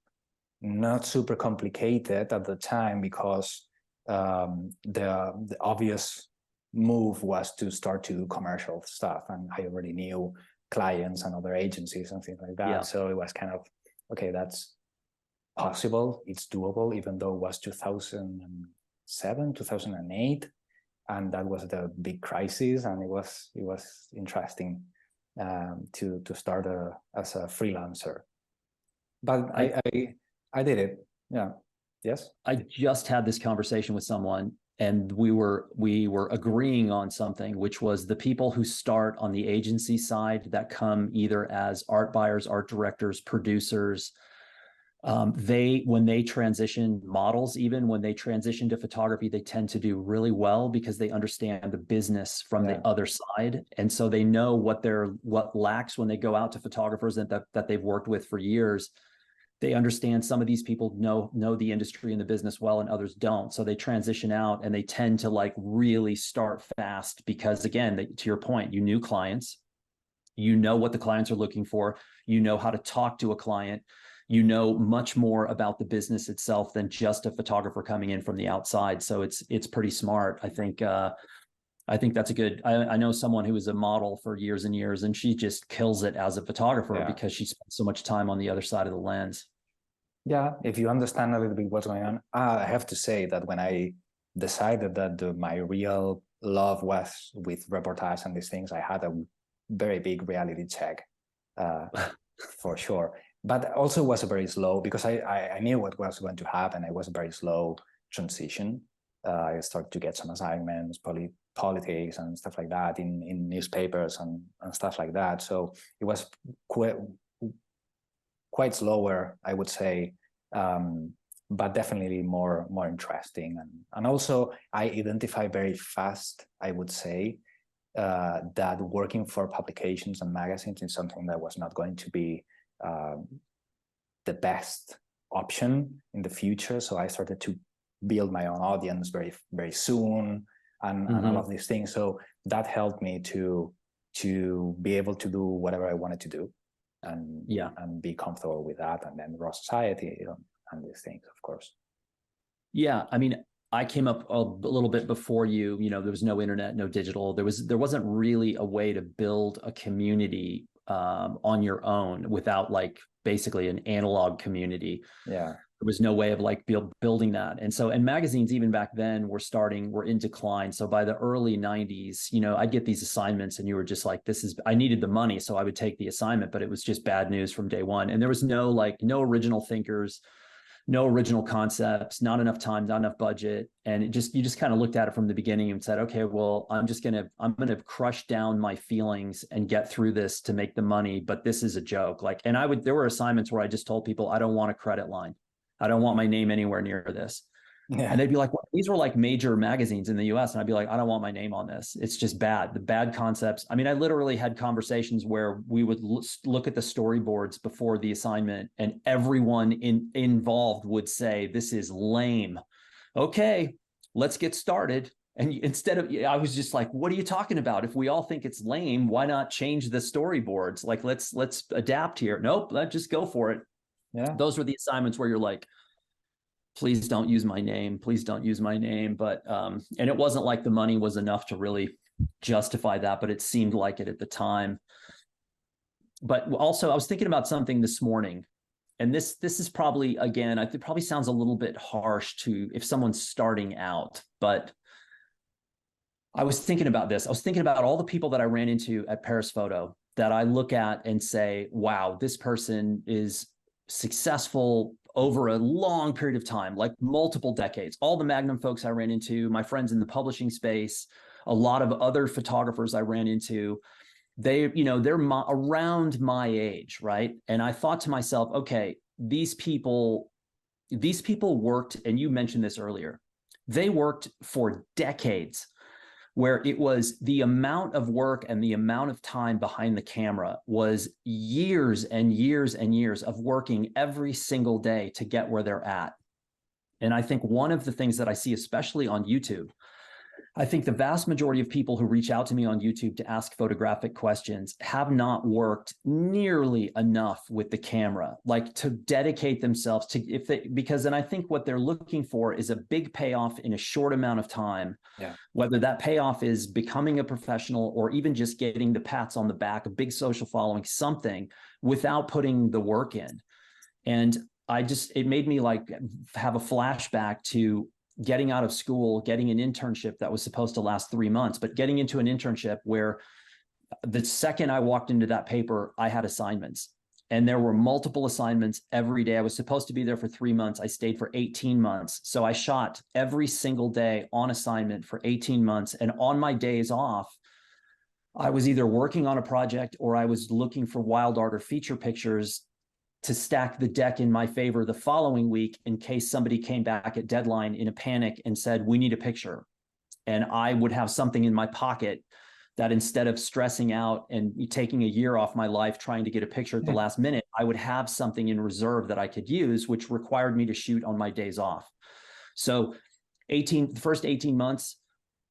A: not super complicated at the time, because the obvious move was to start to do commercial stuff, and I already knew clients and other agencies and things like that. Yeah. So it was kind of, okay, that's possible, it's doable, even though it was 2007, 2008, and that was the big crisis, and it was interesting to start as a freelancer. But I did it. Yeah. Yes.
B: I just had this conversation with someone, and we were agreeing on something, which was the people who start on the agency side that come either as art buyers, art directors, producers, when they transition models, even when they transition to photography, they tend to do really well because they understand the business from the other side. And so they know what lacks when they go out to photographers that they've worked with for years. They understand some of these people know the industry and the business well, and others don't. So they transition out, and they tend to like really start fast because, again, to your point, you knew clients, you know what the clients are looking for, you know how to talk to a client, you know much more about the business itself than just a photographer coming in from the outside. So it's pretty smart. I think that's a good. I know someone who was a model for years and years, and she just kills it as a photographer because she spent so much time on the other side of the lens.
A: Yeah, if you understand a little bit what's going on. I have to say that when I decided that my real love was with reportage and these things, I had a very big reality check, for sure. But also was a very slow, because I knew what was going to happen. It was a very slow transition. I started to get some assignments, politics and stuff like that in newspapers and stuff like that. So it was quite slower, I would say, but definitely more interesting. And also I identify very fast, I would say, that working for publications and magazines is something that was not going to be the best option in the future. So I started to build my own audience very, very soon, and all of these things. So that helped me to be able to do whatever I wanted to do, and be comfortable with that, and then raw society and these things, of course.
B: Yeah, I mean, I came up a little bit before you. There was no internet, no digital. There wasn't really a way to build a community on your own without like basically an analog community.
A: Yeah.
B: There was no way of like building that. And magazines, even back then, were in decline. So by the early 90s, I'd get these assignments and you were just like, I needed the money. So I would take the assignment, but it was just bad news from day one. And there was no original thinkers, no original concepts, not enough time, not enough budget. And you just kind of looked at it from the beginning and said, okay, well, I'm going to crush down my feelings and get through this to make the money. But this is a joke. Like, and there were assignments where I just told people, I don't want a credit line. I don't want my name anywhere near this. Yeah. And they'd be like, well, these were like major magazines in the US. And I'd be like, I don't want my name on this. It's just bad. The bad concepts. I mean, I literally had conversations where we would look at the storyboards before the assignment and everyone involved would say, this is lame. Okay, let's get started. And instead of, I was just like, what are you talking about? If we all think it's lame, why not change the storyboards? Like, let's adapt here. Nope, let's just go for it. Yeah. Those were the assignments where you're like, please don't use my name. Please don't use my name. But, and it wasn't like the money was enough to really justify that, but it seemed like it at the time. But also I was thinking about something this morning, and this is probably, again, it probably sounds a little bit harsh if someone's starting out, but I was thinking about this. I was thinking about all the people that I ran into at Paris Photo that I look at and say, wow, this person is successful over a long period of time, like multiple decades. All the Magnum folks I ran into, my friends in the publishing space, a lot of other photographers I ran into, they're around my age, right? And I thought to myself, okay, these people worked, and you mentioned this earlier, they worked for decades, where it was the amount of work and the amount of time behind the camera was years and years and years of working every single day to get where they're at. And I think one of the things that I see, especially on YouTube, I think the vast majority of people who reach out to me on YouTube to ask photographic questions have not worked nearly enough with the camera, like to dedicate themselves to, because then I think what they're looking for is a big payoff in a short amount of time. Yeah. Whether that payoff is becoming a professional or even just getting the pats on the back, a big social following, something, without putting the work in. And it made me like have a flashback to getting out of school, getting an internship that was supposed to last 3 months, but getting into an internship where the second I walked into that paper, I had assignments, and there were multiple assignments every day. I was supposed to be there for 3 months. I stayed for 18 months. So I shot every single day on assignment for 18 months. And on my days off, I was either working on a project or I was looking for wild art or feature pictures to stack the deck in my favor the following week in case somebody came back at deadline in a panic and said, we need a picture. And I would have something in my pocket that instead of stressing out and taking a year off my life trying to get a picture at the last minute, I would have something in reserve that I could use, which required me to shoot on my days off. So the first 18 months,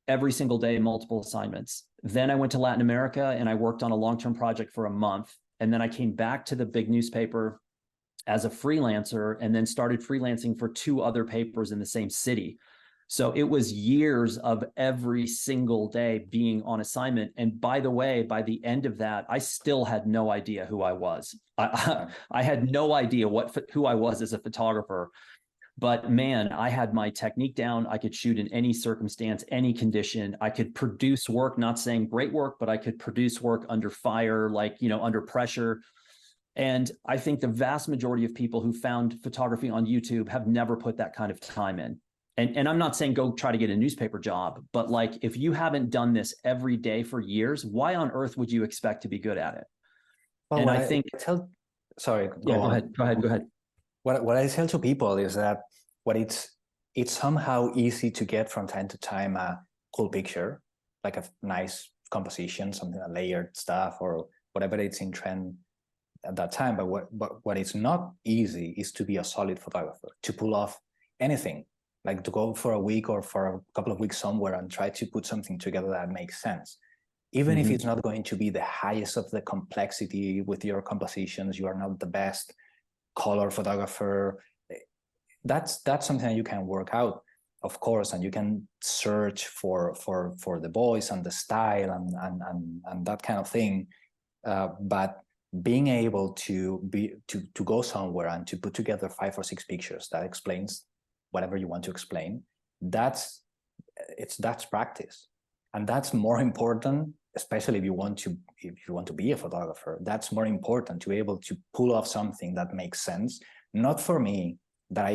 B: every single day, multiple assignments. Then I went to Latin America and I worked on a long-term project for a month. And then I came back to the big newspaper as a freelancer and then started freelancing for 2 other papers in the same city. So it was years of every single day being on assignment. And by the way, by the end of that, I still had no idea who I was. I had no idea who I was as a photographer. But man, I had my technique down. I could shoot in any circumstance, any condition. I could produce work, not saying great work, but I could produce work under fire, like, under pressure. And I think the vast majority of people who found photography on YouTube have never put that kind of time in. And I'm not saying go try to get a newspaper job, but like, if you haven't done this every day for years, why on earth would you expect to be good at it? Well, and I think,
A: sorry,
B: go ahead.
A: What I tell to people is that it's somehow easy to get from time to time a cool picture, like a nice composition, something like layered stuff or whatever it's in trend at that time. But what is not easy is to be a solid photographer, to pull off anything, like to go for a week or for a couple of weeks somewhere and try to put something together that makes sense. Even if it's not going to be the highest of the complexity with your compositions, you are not the best color photographer. That's something you can work out, of course, and you can search for the voice and the style and that kind of thing. But being able to go somewhere and to put together 5 or 6 pictures that explains whatever you want to explain, that's practice, and that's more important. Especially if you want to be a photographer, that's more important, to be able to pull off something that makes sense, not for me, that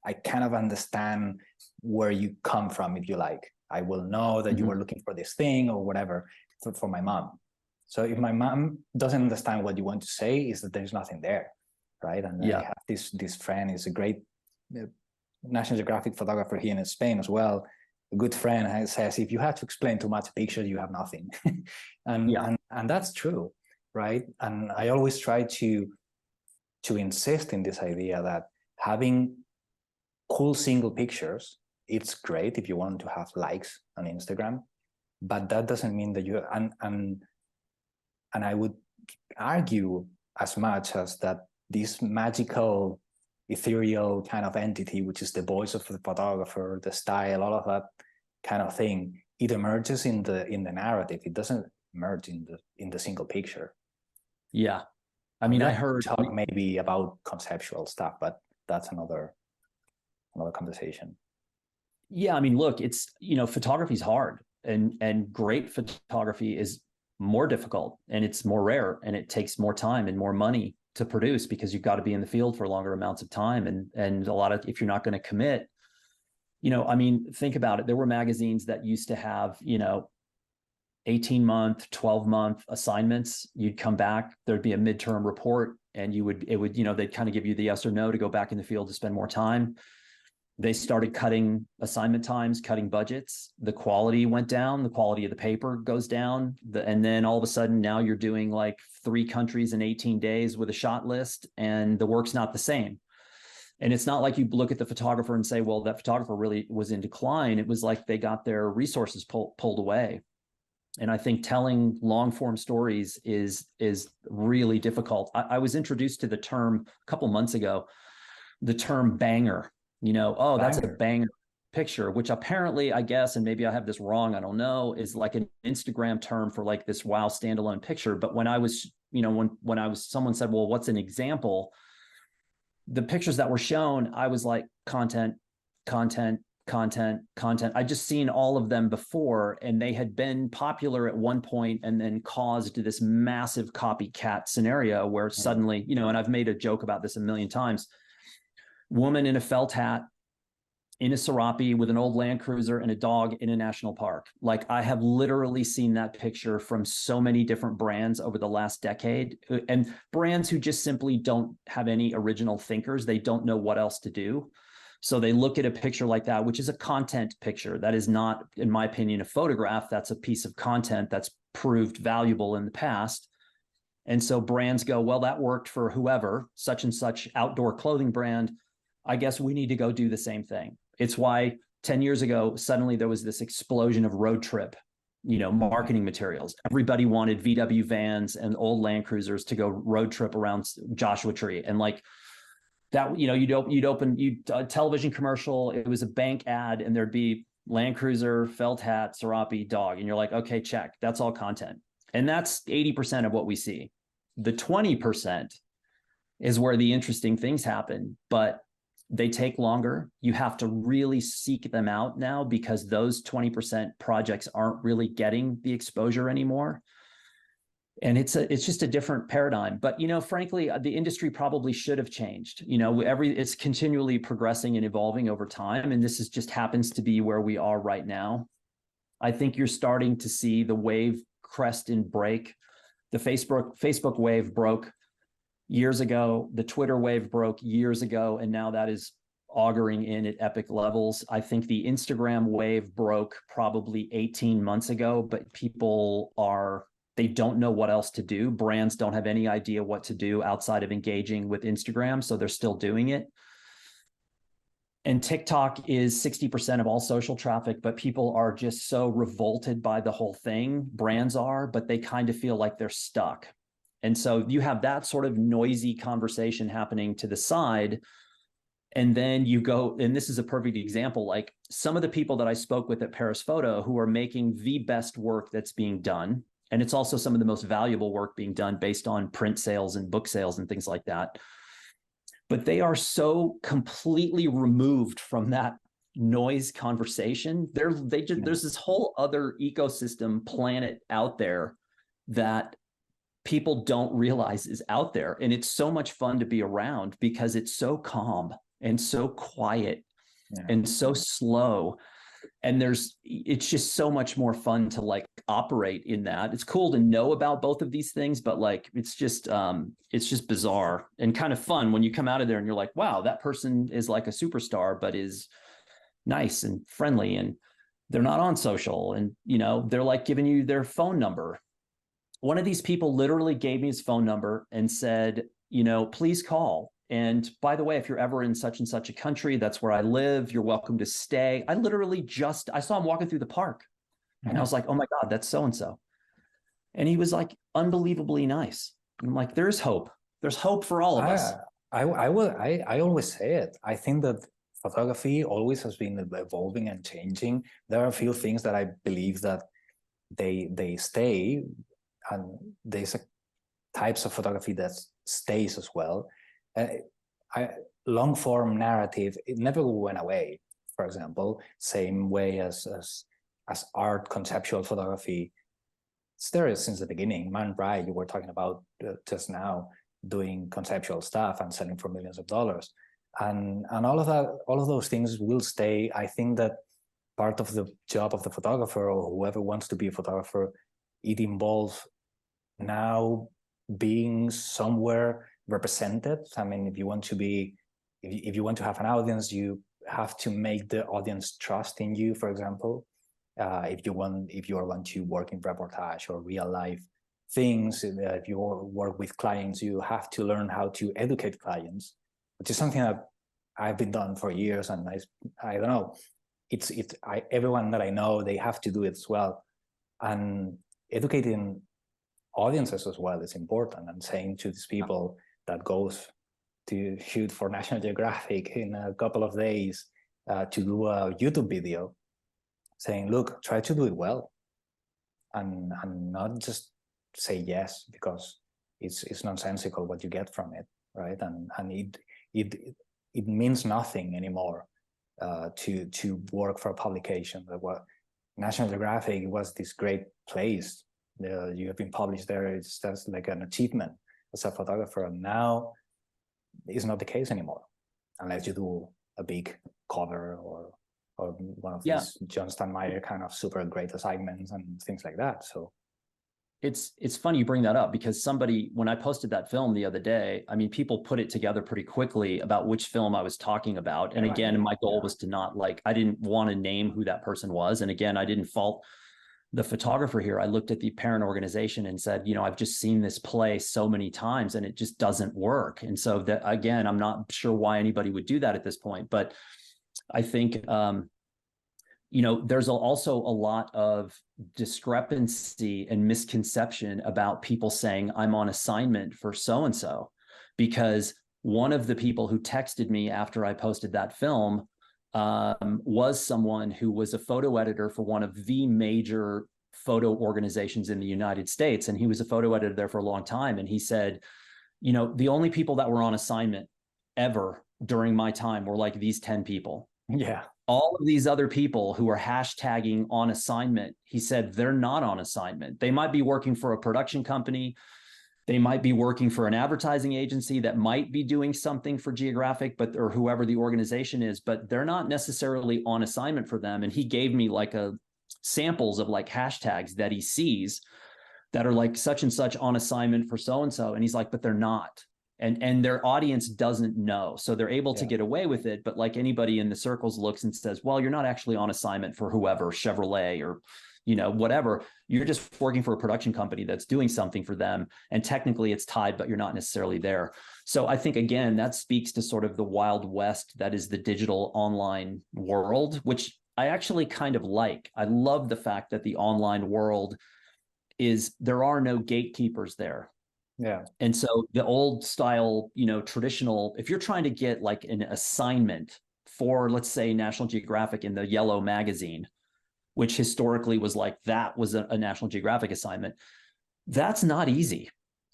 A: I kind of understand where you come from, if you like. I will know that you were looking for this thing or whatever for my mom. So if my mom doesn't understand what you want to say, is that there's nothing there, right? And I have this friend, is a great National Geographic photographer here in Spain as well. A good friend says, if you have to explain too much a picture, you have nothing. and that's true, right? And I always try to insist in this idea that having cool single pictures, it's great if you want to have likes on Instagram, but that doesn't mean that you, and I would argue as much as that this magical, ethereal kind of entity, which is the voice of the photographer, the style, all of that kind of thing, it emerges in the narrative. It doesn't emerge in the single picture.
B: Yeah. I mean, I heard
A: talk maybe about conceptual stuff, but that's another conversation.
B: Yeah, I mean, look, it's, photography is hard, and great photography is more difficult, and it's more rare, and it takes more time and more money to produce, because you've got to be in the field for longer amounts of time. And a lot of, if you're not going to commit, I mean, think about it. There were magazines that used to have, 18-month, 12-month assignments. You'd come back, there'd be a midterm report, and they'd kind of give you the yes or no to go back in the field to spend more time. They started cutting assignment times, cutting budgets. The quality went down. The quality of the paper goes down. And then all of a sudden, now you're doing like 3 countries in 18 days with a shot list, and the work's not the same. And it's not like you look at the photographer and say, well, that photographer really was in decline. It was like they got their resources pulled away. And I think telling long form stories is really difficult. I was introduced to the term a couple months ago, the term banger. That's a banger picture, which apparently, I guess, and maybe I have this wrong, I don't know, is like an Instagram term for like this wow standalone picture. But when I was, someone said, well, what's an example? The pictures that were shown, I was like, content. I just seen all of them before, and they had been popular at one point and then caused this massive copycat scenario where suddenly, and I've made a joke about this a million times, woman in a felt hat, in a Serape with an old Land Cruiser and a dog in a national park. Like, I have literally seen that picture from so many different brands over the last decade, and brands who just simply don't have any original thinkers. They don't know what else to do. So they look at a picture like that, which is a content picture. That is not, in my opinion, a photograph. That's a piece of content that's proved valuable in the past. And so brands go, well, that worked for whoever, such and such outdoor clothing brand. I guess we need to go do the same thing. It's why 10 years ago, suddenly there was this explosion of road trip, marketing materials. Everybody wanted VW vans and old Land Cruisers to go road trip around Joshua Tree. And like that, you'd open a television commercial. It was a bank ad, and there'd be Land Cruiser, felt hat, Serape, dog. And you're like, okay, check. That's all content. And that's 80% of what we see. The 20% is where the interesting things happen, but they take longer. You have to really seek them out now, because those 20% projects aren't really getting the exposure anymore. And it's just a different paradigm. But, frankly, the industry probably should have changed. It's continually progressing and evolving over time. And this just happens to be where we are right now. I think you're starting to see the wave crest and break. The Facebook wave broke years ago. The Twitter wave broke years ago. And now that is auguring in at epic levels. I think the Instagram wave broke probably 18 months ago, but they don't know what else to do. Brands don't have any idea what to do outside of engaging with Instagram. So they're still doing it. And TikTok is 60% of all social traffic, but people are just so revolted by the whole thing. Brands are, but they kind of feel like they're stuck. And so you have that sort of noisy conversation happening to the side. And then you go, and this is a perfect example, like some of the people that I spoke with at Paris Photo who are making the best work that's being done. And it's also some of the most valuable work being done based on print sales and book sales and things like that. But they are so completely removed from that noise conversation. There's this whole other ecosystem planet out there that people don't realize is out there. And it's so much fun to be around because it's so calm and so quiet
A: Yeah.
B: and so slow. And it's just so much more fun to like operate in that. It's cool to know about both of these things, but like it's just bizarre and kind of fun when you come out of there and you're like, wow, that person is like a superstar, but is nice and friendly, and they're not on social, and you know, they're like giving you their phone number. One of these people literally gave me his phone number and said, you know, please call. And by the way, if you're ever in such and such a country, that's where I live. You're welcome to stay. I saw him walking through the park, and I was like, oh my God, that's so-and-so. And he was like unbelievably nice. And I'm like, there's hope. There's hope for all of us.
A: I always say it. I think that photography always has been evolving and changing. There are a few things that I believe that they stay, and there's types of photography that stays as well. Long form narrative, it never went away. For example, same way as art, conceptual photography, it's there since the beginning. Man Ray, you were talking about just now, doing conceptual stuff and selling for millions of dollars, and all of that, all of those things will stay. I think that part of the job of the photographer, or whoever wants to be a photographer, it involves now being somewhere represented. I mean, if you want to have an audience, you have to make the audience trust in you, for example. If you are want to work in reportage or real life things, if you work with clients, you have to learn how to educate clients, which is something that I've been done for years. And I don't know, everyone that I know, they have to do it as well. And educating audiences as well is important, and saying to these people that goes to shoot for National Geographic in a couple of days to do a YouTube video, saying, look, try to do it well, and not just say yes because it's nonsensical what you get from it, right? And it means nothing anymore to work for a publication. National Geographic was this great place. You have been published there. That's like an achievement as a photographer. And now it's not the case anymore, unless you do a big cover or one of these John Steinmeier kind of super great assignments and things like that. So
B: it's funny you bring that up, because when I posted that film the other day, I mean, people put it together pretty quickly about which film I was talking about. And again, my goal was to not I didn't want to name who that person was. And again, I didn't fault the photographer here. I looked at the parent organization and said, you know, I've just seen this play so many times and it just doesn't work. And so that, again, I'm not sure why anybody would do that at this point, but I think, you know, there's also a lot of discrepancy and misconception about people saying I'm on assignment for so-and-so, because one of the people who texted me after I posted that film was someone who was a photo editor for one of the major photo organizations in the United States. And he was a photo editor there for a long time. And he said, you know, the only people that were on assignment ever during my time were like these 10 people.
A: Yeah.
B: All of these other people who are hashtagging on assignment, he said, they're not on assignment. They might be working for a production company. They might be working for an advertising agency that might be doing something for Geographic, or whoever the organization is, but they're not necessarily on assignment for them. And he gave me like samples of like hashtags that he sees that are like such and such on assignment for so-and-so. And he's like, but they're not. And their audience doesn't know. So they're able to get away with it. But like anybody in the circles looks and says, well, you're not actually on assignment for whoever, Chevrolet or, you know, whatever. You're just working for a production company that's doing something for them. And technically it's tied, but you're not necessarily there. So I think, again, that speaks to sort of the Wild West that is the digital online world, which I actually kind of like. I love the fact that the online world there are no gatekeepers there.
A: Yeah.
B: And so the old style, you know, traditional, if you're trying to get like an assignment for, let's say, National Geographic in the Yellow magazine, which historically was like, that was a National Geographic assignment, that's not easy.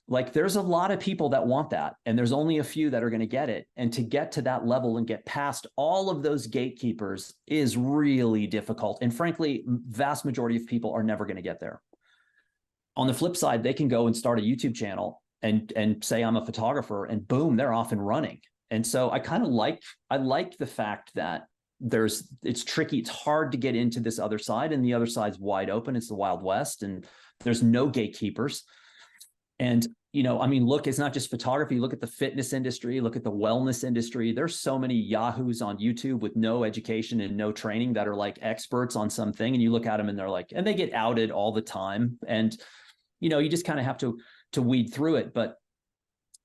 B: Like there's a lot of people that want that, and there's only a few that are going to get it. And to get to that level and get past all of those gatekeepers is really difficult. And frankly, vast majority of people are never going to get there. On the flip side, they can go and start a YouTube channel and say, I'm a photographer, and boom, they're off and running. And so I like the fact that it's tricky. It's hard to get into this other side, and the other side's wide open. It's the Wild West, and there's no gatekeepers. And, I mean, look, it's not just photography. Look at the fitness industry, look at the wellness industry. There's so many yahoos on YouTube with no education and no training that are like experts on something. And you look at them and they're like, and they get outed all the time. And, you just kind of have to weed through it. But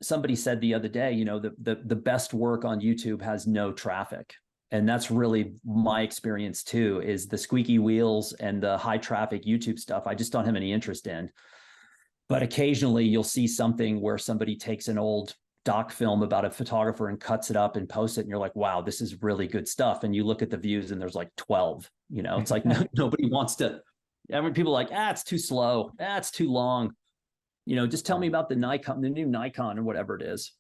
B: somebody said the other day, the best work on YouTube has no traffic. And that's really my experience too, is the squeaky wheels and the high traffic YouTube stuff. I just don't have any interest in. But occasionally you'll see something where somebody takes an old doc film about a photographer and cuts it up and posts it. And you're like, wow, this is really good stuff. And you look at the views and there's like 12, it's like nobody wants to, people are like, it's too slow. It's too long. Just tell me about the new Nikon or whatever it is.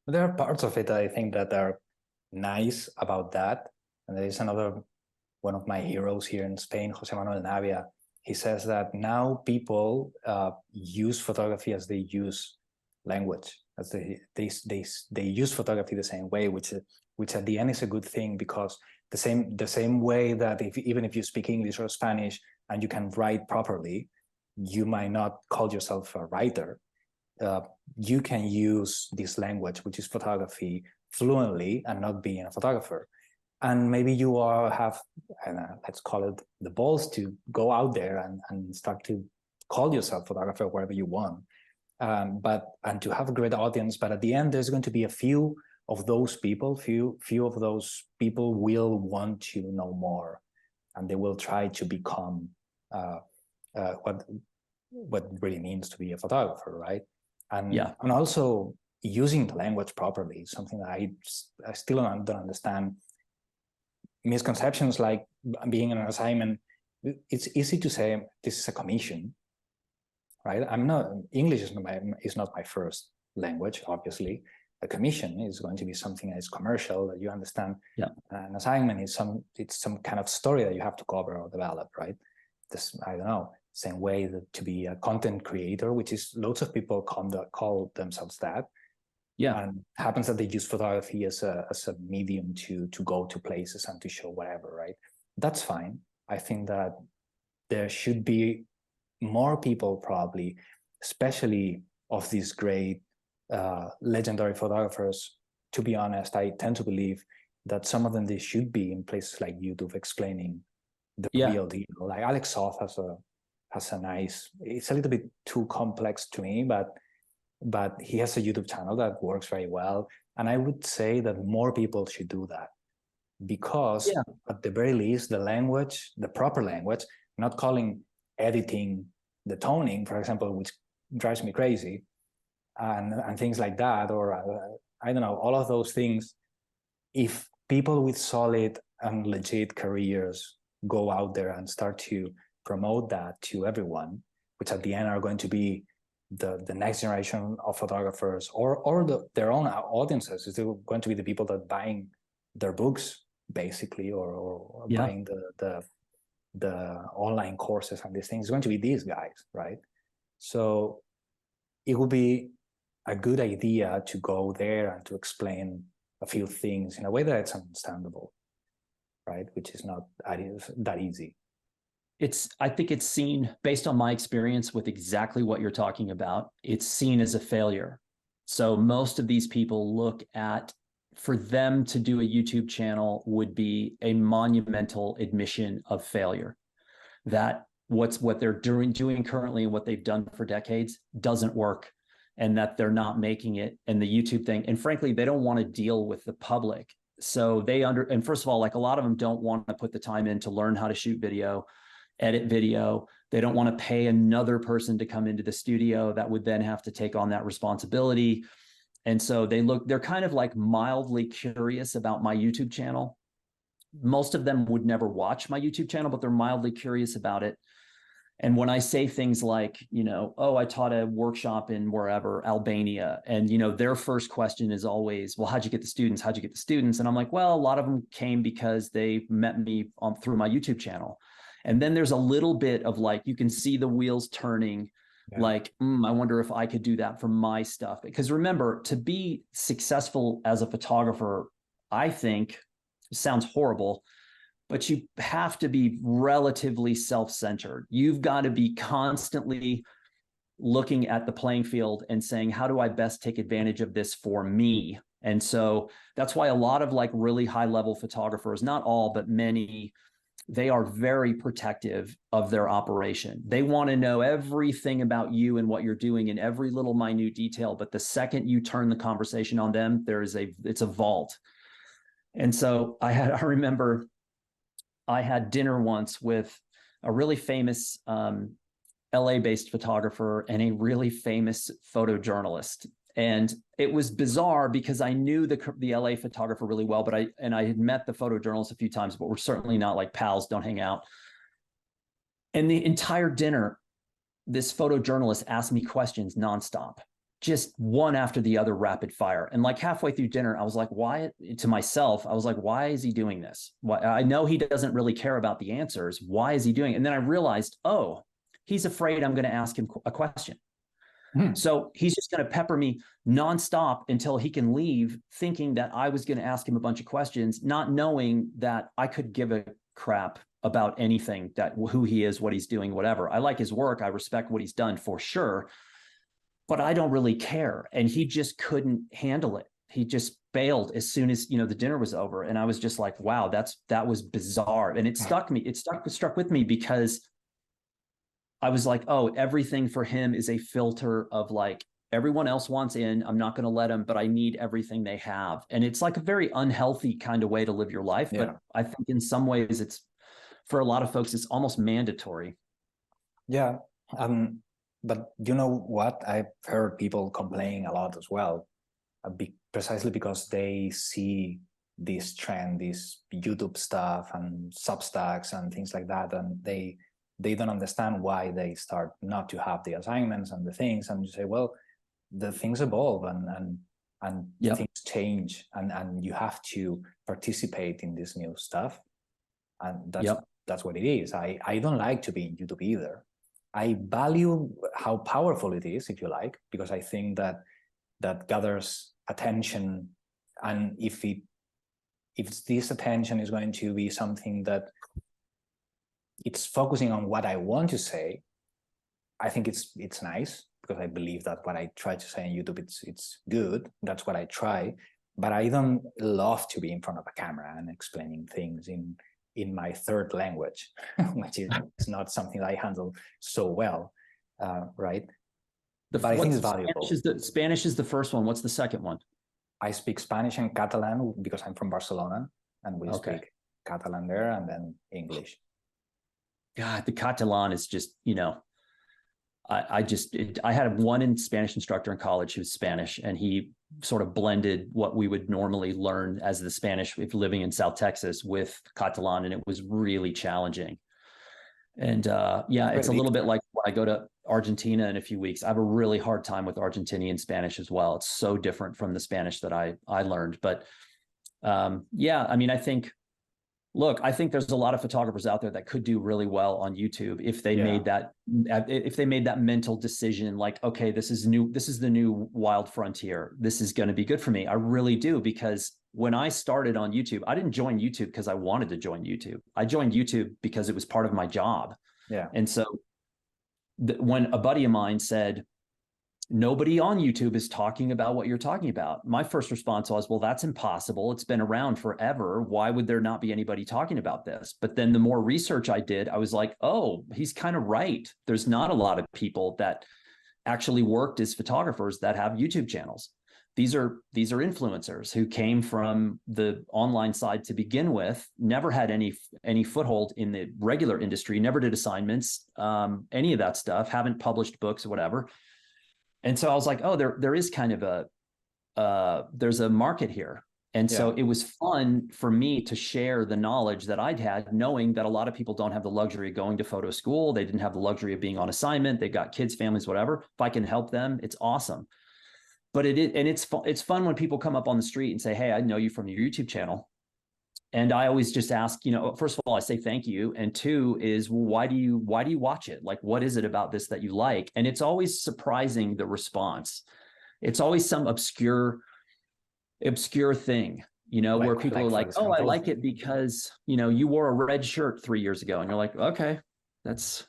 A: There are parts of it that I think that are nice about that. And there is another one of my heroes here in Spain, Jose Manuel Navia. He says that now people use photography as they use language, as they use photography the same way, which at the end is a good thing, because the same way that even if you speak English or Spanish and you can write properly, you might not call yourself a writer. You can use this language, which is photography, fluently and not being a photographer. And maybe you have, let's call it the balls to go out there and start to call yourself photographer wherever you want, and to have a great audience. But at the end, there's going to be a few of those people. Few of those people will want to know more, and they will try to become what it really means to be a photographer, right? And also using the language properly, something that I still don't understand. Misconceptions like being an assignment, it's easy to say this is a commission, right? English is not my first language, obviously. A commission is going to be something that is commercial, that you understand.
B: Yeah.
A: An assignment is some kind of story that you have to cover or develop, right? I don't know, same way that to be a content creator, which is loads of people call themselves that.
B: Yeah.
A: And it happens that they use photography as a medium to go to places and to show whatever, right? That's fine. I think that there should be more people probably, especially of these great legendary photographers. To be honest, I tend to believe that some of them, they should be in places like YouTube explaining the real deal. Like Alex Soth has a nice, it's a little bit too complex to me, but he has a YouTube channel that works very well. And I would say that more people should do that, because at the very least, the proper language, not calling editing the toning, for example, which drives me crazy, and things like that, or I don't know, all of those things. If people with solid and legit careers go out there and start to promote that to everyone, which at the end are going to be the next generation of photographers, or their own audiences, is going to be the people that buying their books basically, or buying the online courses and these things. It's going to be these guys, right? So it would be a good idea to go there and to explain a few things in a way that it's understandable, right? Which is not that easy.
B: I think it's seen, based on my experience with exactly what you're talking about, it's seen as a failure. So most of these people look at, for them to do a YouTube channel would be a monumental admission of failure. That what they're doing currently and what they've done for decades doesn't work, and that they're not making it. And the YouTube thing, and frankly, they don't want to deal with the public. So and first of all, like, a lot of them don't want to put the time in to learn how to shoot video, edit video. They don't want to pay another person to come into the studio that would then have to take on that responsibility. And so they're kind of like mildly curious about my YouTube channel. Most of them would never watch my YouTube channel, but they're mildly curious about it. And when I say things like, oh, I taught a workshop in wherever, Albania, and, their first question is always, well, how'd you get the students? How'd you get the students? And I'm like, well, a lot of them came because they met me through my YouTube channel. And then there's a little bit of like, you can see the wheels turning.
A: Yeah.
B: Like, I wonder if I could do that for my stuff. Because remember, to be successful as a photographer, I think, sounds horrible, but you have to be relatively self-centered. You've got to be constantly looking at the playing field and saying, how do I best take advantage of this for me? And so that's why a lot of like really high level photographers, not all, but many, they are very protective of their operation. They want to know everything about you and what you're doing in every little minute detail. But the second you turn the conversation on them, it's a vault. And so I remember I had dinner once with a really famous LA-based photographer and a really famous photojournalist. And it was bizarre because I knew the LA photographer really well, but I had met the photojournalist a few times, but we're certainly not like pals, don't hang out. And the entire dinner, this photojournalist asked me questions nonstop, just one after the other, rapid fire. And like halfway through dinner, I was like, why, to myself, I was like, why is he doing this? Why, I know he doesn't really care about the answers. Why is he doing it? And then I realized, oh, he's afraid I'm going to ask him a question. So he's just going to pepper me nonstop until he can leave, thinking that I was going to ask him a bunch of questions, not knowing that I could give a crap about anything, that who he is, what he's doing, whatever. I like his work. I respect what he's done for sure, but I don't really care. And he just couldn't handle it. He just bailed as soon as, the dinner was over. And I was just like, wow, that was bizarre. And it struck with me because I was like, oh, everything for him is a filter of like, everyone else wants in, I'm not going to let them, but I need everything they have. And it's like a very unhealthy kind of way to live your life. Yeah. But I think in some ways it's, for a lot of folks, it's almost mandatory.
A: Yeah. But you know what? I've heard people complaining a lot as well, precisely because they see this trend, this YouTube stuff and Substacks and things like that. And they don't understand why they start not to have the assignments and the things. And you say, well, the things evolve and yep. Things change, and you have to participate in this new stuff. And that's what it is. I don't like to be in YouTube either. I value how powerful it is, if you like, because I think that gathers attention. And if this attention is going to be something that it's focusing on what I want to say, I think it's nice, because I believe that what I try to say on YouTube, it's good. That's what I try. But I don't love to be in front of a camera and explaining things in my third language, which is not something that I handle so well, right? But I think it's valuable.
B: Spanish is the first one. What's the second one?
A: I speak Spanish and Catalan because I'm from Barcelona, and we speak Catalan there, and then English.
B: God, the Catalan is just, I had one Spanish instructor in college who was Spanish, and he sort of blended what we would normally learn as the Spanish if living in South Texas with Catalan, and it was really challenging. And it's a little bit like when I go to Argentina in a few weeks. I have a really hard time with Argentinian Spanish as well. It's so different from the Spanish that I learned. But I think there's a lot of photographers out there that could do really well on YouTube if they made that mental decision, like, okay, this is the new wild frontier. This is going to be good for me. I really do, because when I started on YouTube, I didn't join YouTube because I wanted to join YouTube. I joined YouTube because it was part of my job. Yeah. And so when a buddy of mine said, nobody on YouTube is talking about what you're talking about, my first response was, well, that's impossible. It's been around forever. Why would there not be anybody talking about this? But then the more research I did, I was like, oh, he's kind of right. There's not a lot of people that actually worked as photographers that have YouTube channels. These are influencers who came from the online side to begin with, never had any foothold in the regular industry, never did assignments, any of that stuff, haven't published books or whatever. And so I was like, oh, there is kind of there's a market here. And so it was fun for me to share the knowledge that I'd had, knowing that a lot of people don't have the luxury of going to photo school. They didn't have the luxury of being on assignment. They've got kids, families, whatever. If I can help them, it's awesome. But it's fun when people come up on the street and say, hey, I know you from your YouTube channel. And I always just ask, you know, first of all, I say thank you. And two is, well, why do you watch it? Like, what is it about this that you like? And it's always surprising, the response. It's always some obscure thing, you know, where people are like, oh, I like it because, you know, you wore a red shirt 3 years ago. And you're like, okay, that's,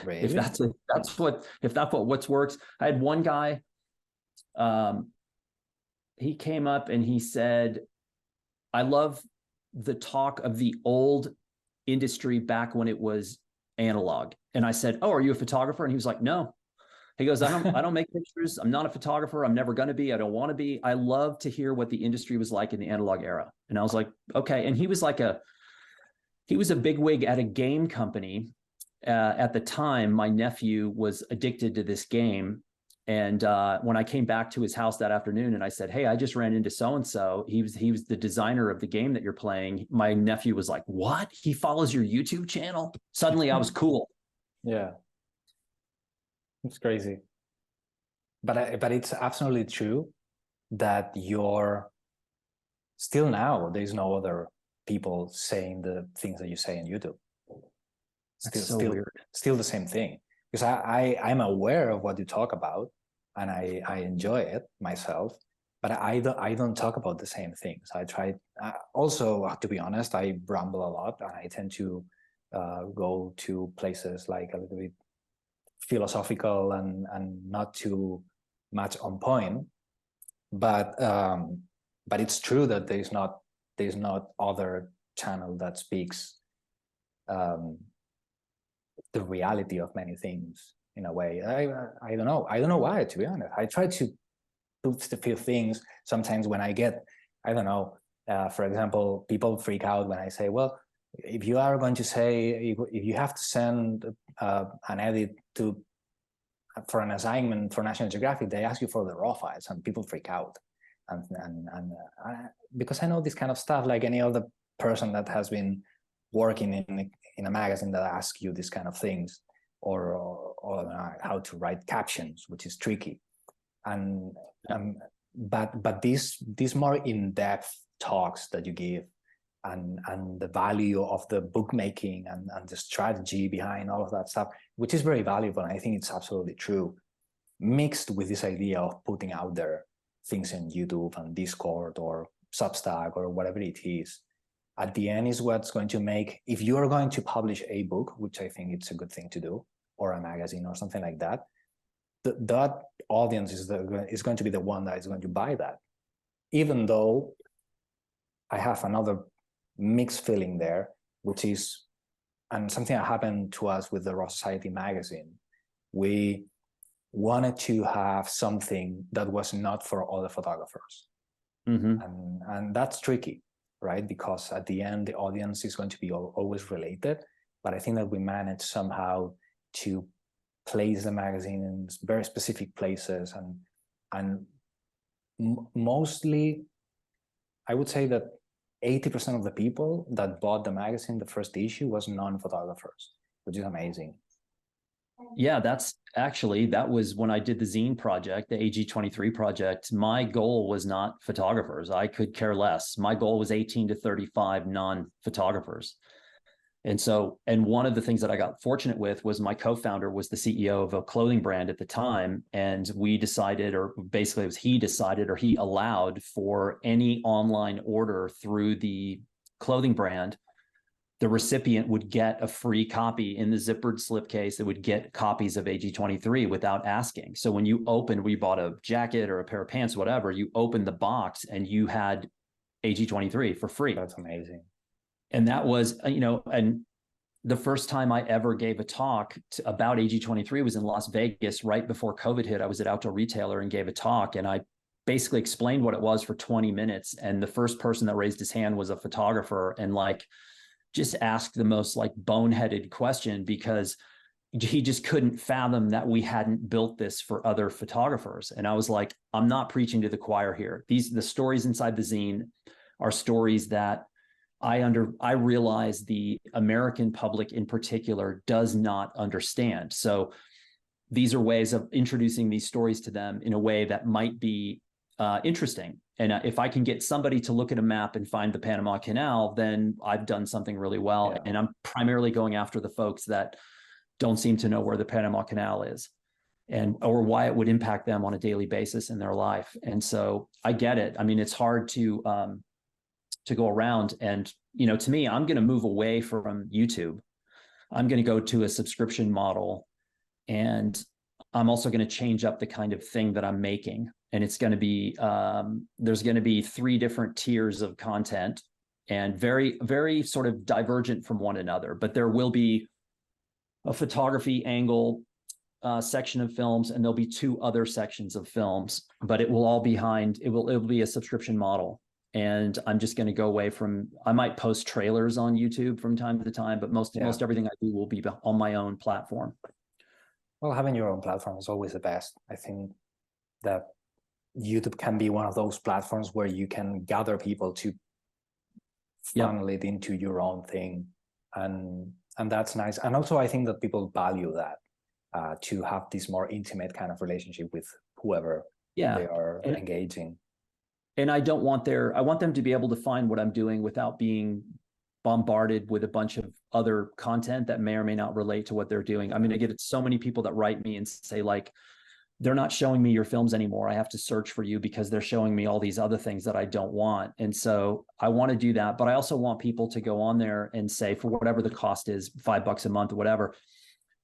A: Really?
B: if that's what works. I had one guy, he came up and he said, I love the talk of the old industry back when it was analog. And I said, oh, are you a photographer? And he was like, no. He goes, I don't make pictures. I'm not a photographer. I'm never going to be. I don't want to be. I love to hear what the industry was like in the analog era. And I was like, okay. And he was a bigwig at a game company. At the time, my nephew was addicted to this game. And when I came back to his house that afternoon and I said, hey, I just ran into so-and-so. He was the designer of the game that you're playing. My nephew was like, what? He follows your YouTube channel? Suddenly I was cool.
A: Yeah. It's crazy. But it's absolutely true that you're still now, there's no other people saying the things that you say on YouTube. Still the same thing. Because I'm aware of what you talk about, and I enjoy it myself, but I don't talk about the same things. I try. Also, to be honest, I ramble a lot, and I tend to go to places like a little bit philosophical and not too much on point. But it's true that there's not other channel that speaks the reality of many things in a way. I don't know why, to be honest. I try to put a few things sometimes when I get, I don't know, for example, people freak out when I say, well, if you are going to say, if you have to send an edit for an assignment for National Geographic, they ask you for the raw files, and people freak out. And because I know this kind of stuff, like any other person that has been working in a magazine that asks you this kind of things, or how to write captions, which is tricky. And but these more in-depth talks that you give, and the value of the bookmaking and the strategy behind all of that stuff, which is very valuable, and I think it's absolutely true, mixed with this idea of putting out there things in YouTube and Discord or Substack or whatever it is, at the end is what's going to make, if you are going to publish a book, which I think it's a good thing to do, or a magazine or something like that, that audience is going to be the one that is going to buy that. Even though I have another mixed feeling there, which is, and something that happened to us with the Raw Society magazine, we wanted to have something that was not for all the photographers. Mm-hmm. And that's tricky, right? Because at the end, the audience is going to be always related. But I think that we managed somehow to place the magazine in very specific places. And mostly, I would say that 80% of the people that bought the magazine, the first issue, was non-photographers, which is amazing.
B: Yeah, that was when I did the zine project, the AG23 project. My goal was not photographers. I could care less. My goal was 18 to 35 non-photographers. And one of the things that I got fortunate with was my co-founder was the CEO of a clothing brand at the time. And we decided, or basically it was he decided, or he allowed for any online order through the clothing brand, the recipient would get a free copy in the zippered slipcase. It would get copies of AG23 without asking. So when you bought a jacket or a pair of pants, whatever, you opened the box and you had AG23 for free.
A: That's amazing.
B: And that was, and the first time I ever gave a talk about AG23 was in Las Vegas right before COVID hit. I was at Outdoor Retailer and gave a talk, and I basically explained what it was for 20 minutes. And the first person that raised his hand was a photographer, and just asked the most boneheaded question, because he just couldn't fathom that we hadn't built this for other photographers. And I was like, I'm not preaching to the choir here. The stories inside the zine are stories that I realize the American public in particular does not understand. So these are ways of introducing these stories to them in a way that might be interesting. And if I can get somebody to look at a map and find the Panama Canal, then I've done something really well.
A: Yeah.
B: And I'm primarily going after the folks that don't seem to know where the Panama Canal is, and or why it would impact them on a daily basis in their life. And so I get it. I mean, it's hard to go around. And, you know, to me, I'm going to move away from YouTube. I'm going to go to a subscription model, and I'm also going to change up the kind of thing that I'm making. And it's going to be, there's going to be 3 different tiers of content, and very, very sort of divergent from one another. But there will be a photography angle section of films, and there'll be 2 other sections of films, but it will all it'll be a subscription model. And I'm just going to go away from, I might post trailers on YouTube from time to time, but most everything I do will be on my own platform.
A: Well, having your own platform is always the best. I think that YouTube can be one of those platforms where you can gather people to funnel it into your own thing. And that's nice. And also I think that people value that, to have this more intimate kind of relationship with whoever they are engaging.
B: And I want them to be able to find what I'm doing without being bombarded with a bunch of other content that may or may not relate to what they're doing. I mean, I get so many people that write me and say, like, they're not showing me your films anymore. I have to search for you because they're showing me all these other things that I don't want. And so I want to do that, but I also want people to go on there and say, for whatever the cost is, $5 a month or whatever,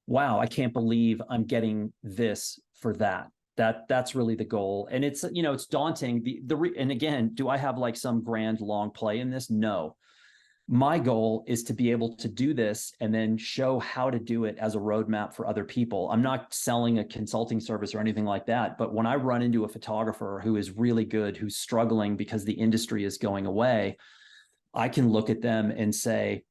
B: wow, I can't believe I'm getting this for that. That's really the goal. And it's, you know, it's daunting. And again, do I have like some grand long play in this? No. My goal is to be able to do this and then show how to do it as a roadmap for other people. I'm not selling a consulting service or anything like that. But when I run into a photographer who is really good, who's struggling because the industry is going away, I can look at them and say,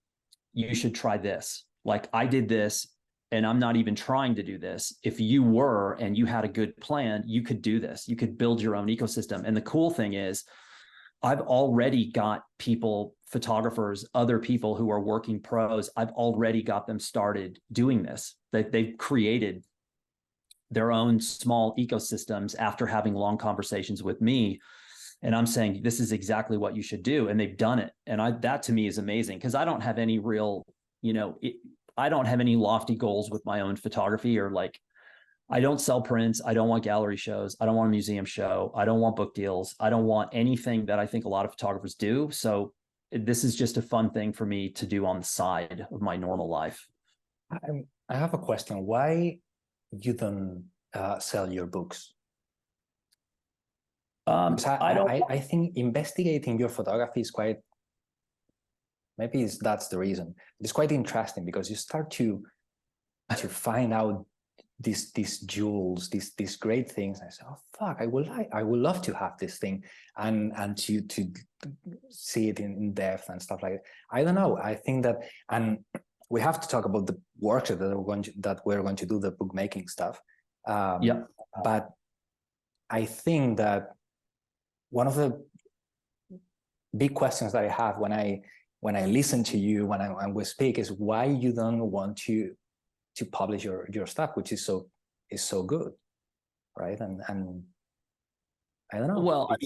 B: you should try this. Like, I did this, and I'm not even trying to do this. If you were, and you had a good plan, you could do this. You could build your own ecosystem. And the cool thing is, I've already got people, photographers, other people who are working pros. I've already got them started doing this. They've created their own small ecosystems after having long conversations with me. And I'm saying, this is exactly what you should do. And they've done it. And that to me is amazing, because I don't have any real, you know, I don't have any lofty goals with my own photography, or like, I don't sell prints. I don't want gallery shows. I don't want a museum show. I don't want book deals. I don't want anything that I think a lot of photographers do. So this is just a fun thing for me to do on the side of my normal life.
A: I have a question. Why you don't sell your books? I think investigating your photography is quite, maybe that's the reason. It's quite interesting, because you start to find out these jewels, these great things. I say, oh fuck, I would love to have this thing, and to see it in depth and stuff like that. I don't know. I think that, and we have to talk about the workshop that we're going to do, the bookmaking stuff. But I think that one of the big questions that I have when I listen to you, when we speak, is why you don't want to publish your stuff, which is so good, right? And I don't know.
B: Well,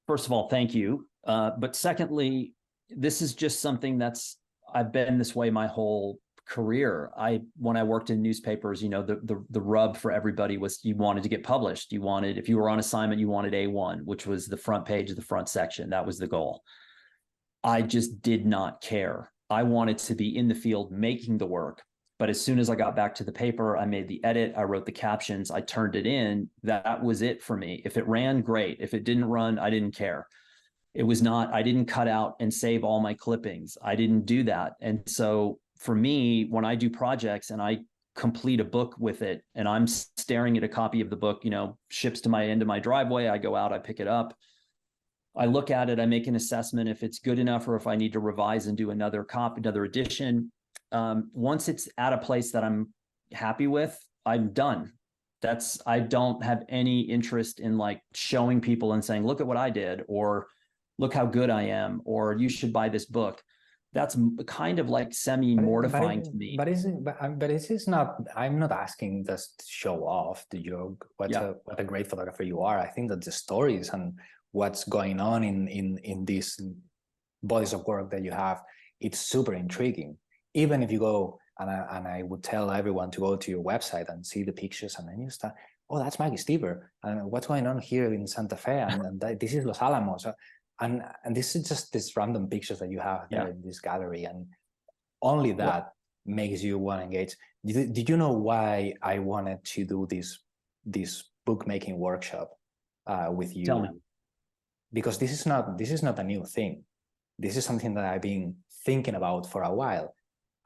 B: first of all, thank you. But secondly, this is just something I've been this way my whole career. When I worked in newspapers, you know, the rub for everybody was, you wanted to get published. If you were on assignment, you wanted A1, which was the front page of the front section. That was the goal. I just did not care. I wanted to be in the field making the work. But as soon as I got back to the paper, I made the edit, I wrote the captions, I turned it in. That was it for me. If it ran, great. If it didn't run, I didn't care. I didn't cut out and save all my clippings. I didn't do that. And so for me, when I do projects and I complete a book with it, and I'm staring at a copy of the book, you know, ships to my end of my driveway, I go out, I pick it up, I look at it, I make an assessment if it's good enough, or if I need to revise and do another edition. Once it's at a place that I'm happy with, I'm done. I don't have any interest in like showing people and saying, look at what I did, or look how good I am, or you should buy this book. That's kind of like semi-mortifying to me.
A: But it is not, I'm not asking just to show off what a great photographer you are. I think that the stories and what's going on in these bodies of work that you have, it's super intriguing. Even if you go, and I would tell everyone to go to your website and see the pictures, and then you start, oh, that's Maggie Stever, and what's going on here in Santa Fe, and this is Los Alamos, and this is just this random pictures that you have there in this gallery, and only that makes you want to engage. Did you know why I wanted to do this bookmaking workshop with you?
B: Tell me.
A: Because this is not a new thing. This is something that I've been thinking about for a while.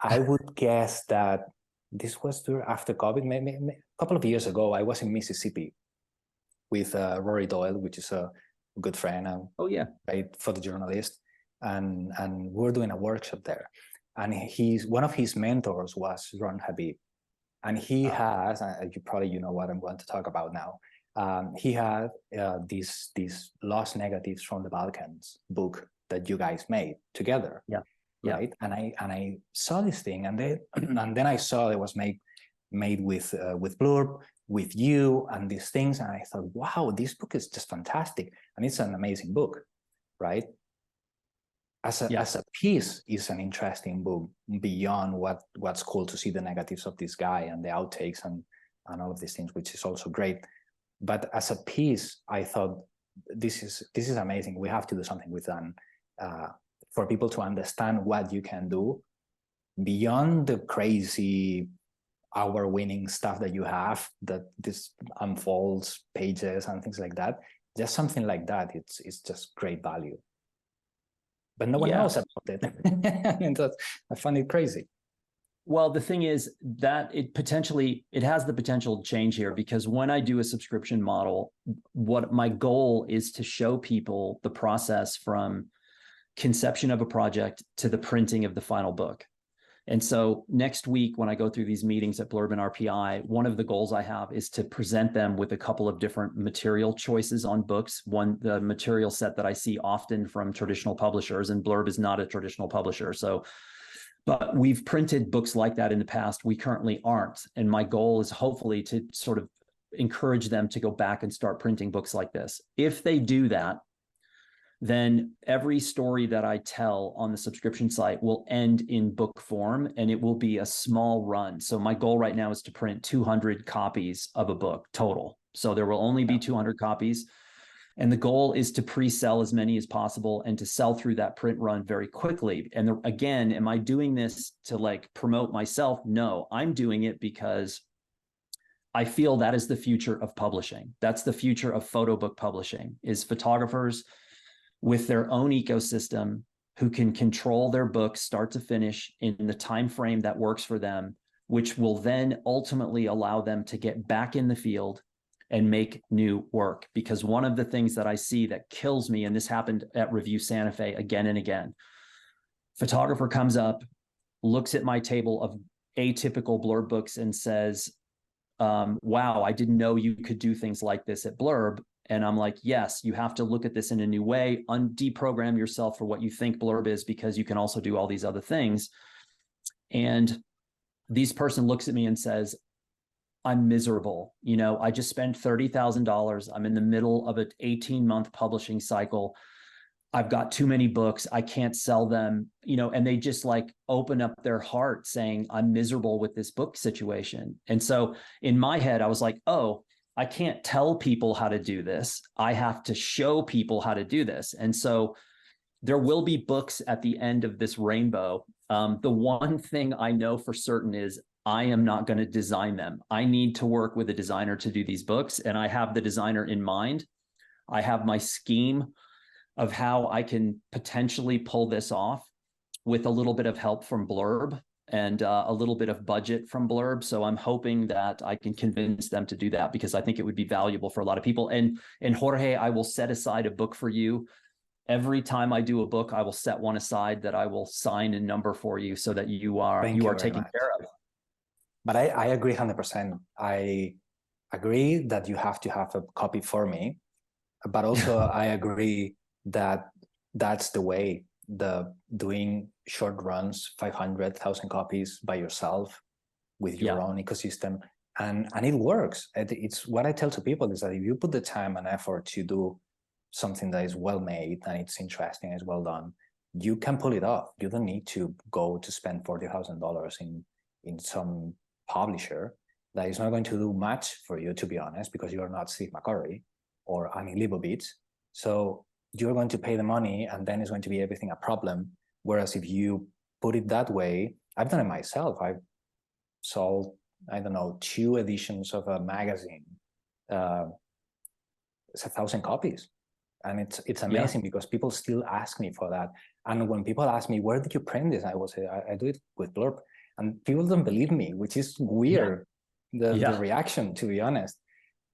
A: I would guess that this was after COVID, maybe a couple of years ago. I was in Mississippi with Rory Doyle, which is a good friend. Right, for the journalist, and we're doing a workshop there. And one of his mentors was Ron Habib, and he has, you know what I'm going to talk about now. He had these Lost Negatives from the Balkans book that you guys made together. Right. And I saw this thing, and then I saw it was made with Blurb, with you, and these things, and I thought, wow, this book is just fantastic, and it's an amazing book, right? As a piece, is an interesting book beyond what's cool to see the negatives of this guy and the outtakes and all of these things, which is also great. But as a piece, I thought this is amazing. We have to do something with that. For people to understand what you can do beyond the crazy hour-winning stuff that you have, that this unfolds pages and things like that. Just something like that, it's just great value. But no one knows about it. And I find it crazy.
B: Well, the thing is that it has the potential to change here, because when I do a subscription model, what my goal is to show people the process from conception of a project to the printing of the final book. And so next week, when I go through these meetings at Blurb and RPI, one of the goals I have is to present them with a couple of different material choices on books. One, the material set that I see often from traditional publishers, and Blurb is not a traditional publisher. But we've printed books like that in the past. We currently aren't. And my goal is hopefully to sort of encourage them to go back and start printing books like this. If they do that, then every story that I tell on the subscription site will end in book form, and it will be a small run. So my goal right now is to print 200 copies of a book total. So there will only be 200 copies. And the goal is to pre-sell as many as possible and to sell through that print run very quickly. And again, am I doing this to like promote myself? No, I'm doing it because I feel that is the future of publishing. That's the future of photo book publishing, is photographers with their own ecosystem who can control their books start to finish in the time frame that works for them, which will then ultimately allow them to get back in the field and make new work. Because one of the things that I see that kills me, and this happened at Review Santa Fe again and again, photographer comes up, looks at my table of atypical Blurb books and says, wow, I didn't know you could do things like this at Blurb. And I'm like, yes, you have to look at this in a new way, deprogram yourself for what you think Blurb is, because you can also do all these other things. And this person looks at me and says, I'm miserable. I just spent $30,000. I'm in the middle of an 18-month publishing cycle. I've got too many books. I can't sell them, and they just like open up their heart saying, I'm miserable with this book situation. And so in my head, I was like, oh, I can't tell people how to do this. I have to show people how to do this. And so there will be books at the end of this rainbow. The one thing I know for certain is I am not going to design them. I need to work with a designer to do these books, and I have the designer in mind. I have my scheme of how I can potentially pull this off with a little bit of help from Blurb and a little bit of budget from Blurb. So I'm hoping that I can convince them to do that, because I think it would be valuable for a lot of people. And Jorge, I will set aside a book for you. Every time I do a book, I will set one aside that I will sign and number for you, so that you are taken care of.
A: But I agree 100%. I agree that you have to have a copy for me, but also I agree that that's the way. The doing short runs, 500,000 copies by yourself with your own ecosystem, and it works. It's what I tell to people is that if you put the time and effort to do something that is well made and it's interesting, it's well done, you can pull it off. You don't need to go to spend $40,000 in some publisher that is not going to do much for you, to be honest, because you are not Steve McCurry or Annie Leibovitz. So you're going to pay the money and then it's going to be everything a problem. Whereas if you put it that way, I've done it myself. I've sold, I don't know, 2 editions of a magazine. It's 1,000 copies. And it's amazing because people still ask me for that. And when people ask me, where did you print this? I will say, I do it with Blurb. And people don't believe me, which is weird, the reaction, to be honest.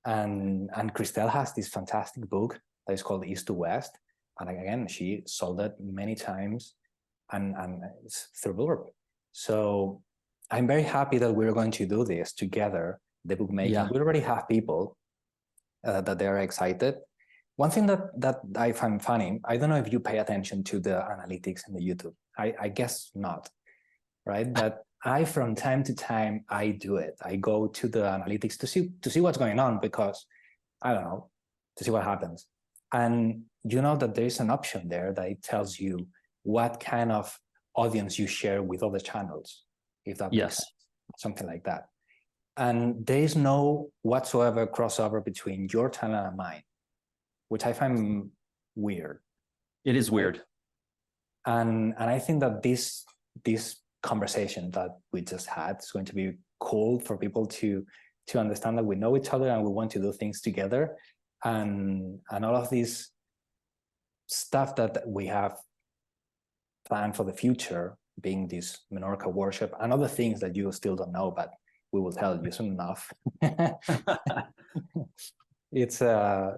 A: And Christelle has this fantastic book that is called East to West. And again, she sold it many times and it's through Blurb. So I'm very happy that we're going to do this together, the bookmaking. Yeah. We already have people that they're excited. One thing that I find funny, I don't know if you pay attention to the analytics in the YouTube. I guess not, right? But from time to time, I do it. I go to the analytics to see what's going on because, I don't know, to see what happens. And you know that there is an option there that it tells you what kind of audience you share with other channels, if that makes sense, something like that. And there is no whatsoever crossover between your channel and mine, which I find weird.
B: It is weird.
A: And I think that this conversation that we just had is going to be cool for people to understand that we know each other and we want to do things together. And all of this stuff that we have planned for the future, being this Menorca worship and other things that you still don't know, but we will tell you soon enough. It's a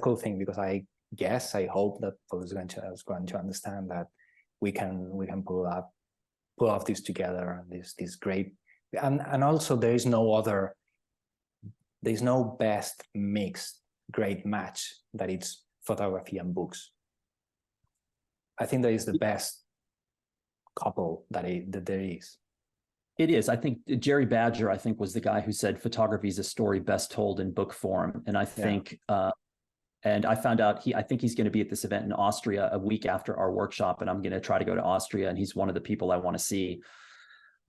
A: cool thing because I hope that folks are going to understand that we can pull off this together, and this great, and also there's no best mixed great match that it's photography and books. I think that is the best couple that there is.
B: It is. I think Jerry Badger, was the guy who said photography is a story best told in book form. And I think, and I found out I think he's going to be at this event in Austria a week after our workshop, and I'm going to try to go to Austria, and he's one of the people I want to see.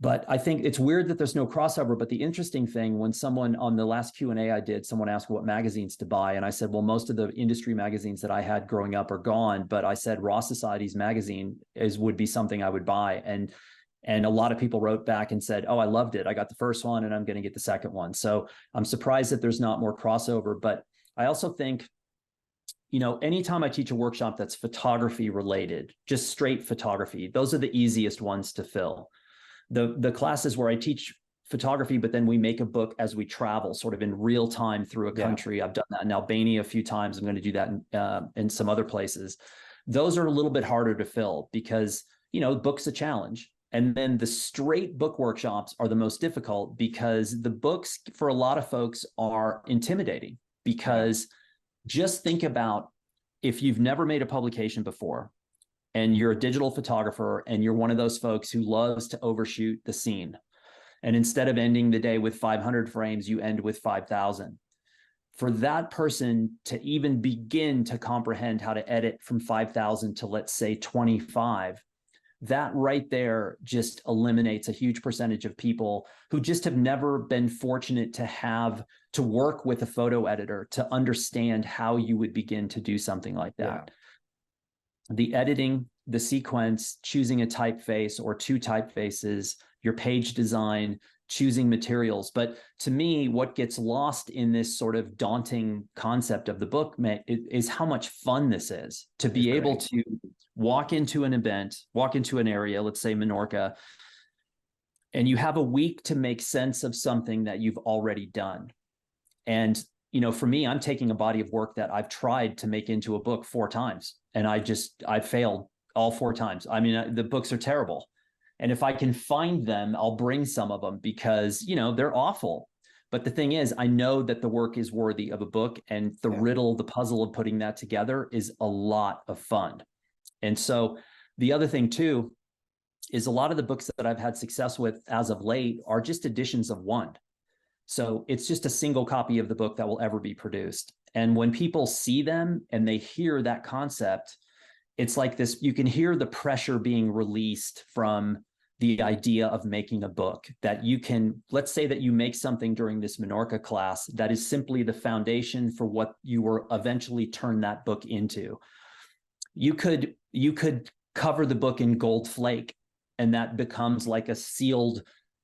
B: But I think it's weird that there's no crossover. But the interesting thing, when someone on the last Q&A I did, someone asked what magazines to buy. And I said, well, most of the industry magazines that I had growing up are gone. But I said Raw Society's magazine would be something I would buy. And a lot of people wrote back and said, oh, I loved it. I got the first one and I'm going to get the second one. So I'm surprised that there's not more crossover. But I also think, anytime I teach a workshop that's photography related, just straight photography, those are the easiest ones to fill. The classes where I teach photography, but then we make a book as we travel, sort of in real time through a country. I've done that in Albania a few times. I'm going to do that in some other places. Those are a little bit harder to fill because, book's a challenge. And then the straight book workshops are the most difficult because the books for a lot of folks are intimidating. Because just think about if you've never made a publication before and you're a digital photographer and you're one of those folks who loves to overshoot the scene. And instead of ending the day with 500 frames, you end with 5,000. For that person to even begin to comprehend how to edit from 5,000 to, let's say, 25, that right there just eliminates a huge percentage of people who just have never been fortunate to work with a photo editor to understand how you would begin to do something like that. The editing, the sequence, choosing a typeface or 2 typefaces, your page design, choosing materials. But to me, what gets lost in this sort of daunting concept of the book is how much fun this is to be able to walk into an event, walk into an area, let's say Menorca, and you have a week to make sense of something that you've already done. And, for me, I'm taking a body of work that I've tried to make into a book 4 times, and I failed all 4 times. I mean, the books are terrible. And if I can find them, I'll bring some of them because, they're awful. But the thing is, I know that the work is worthy of a book, and the riddle, the puzzle of putting that together is a lot of fun. And so the other thing too, is a lot of the books that I've had success with as of late are just editions of one. So it's just a single copy of the book that will ever be produced. And when people see them and they hear that concept, it's like this, you can hear the pressure being released from the idea of making a book, that you can, let's say that you make something during this Minorca class that is simply the foundation for what you will eventually turn that book into. You could cover the book in gold flake, and that becomes like a sealed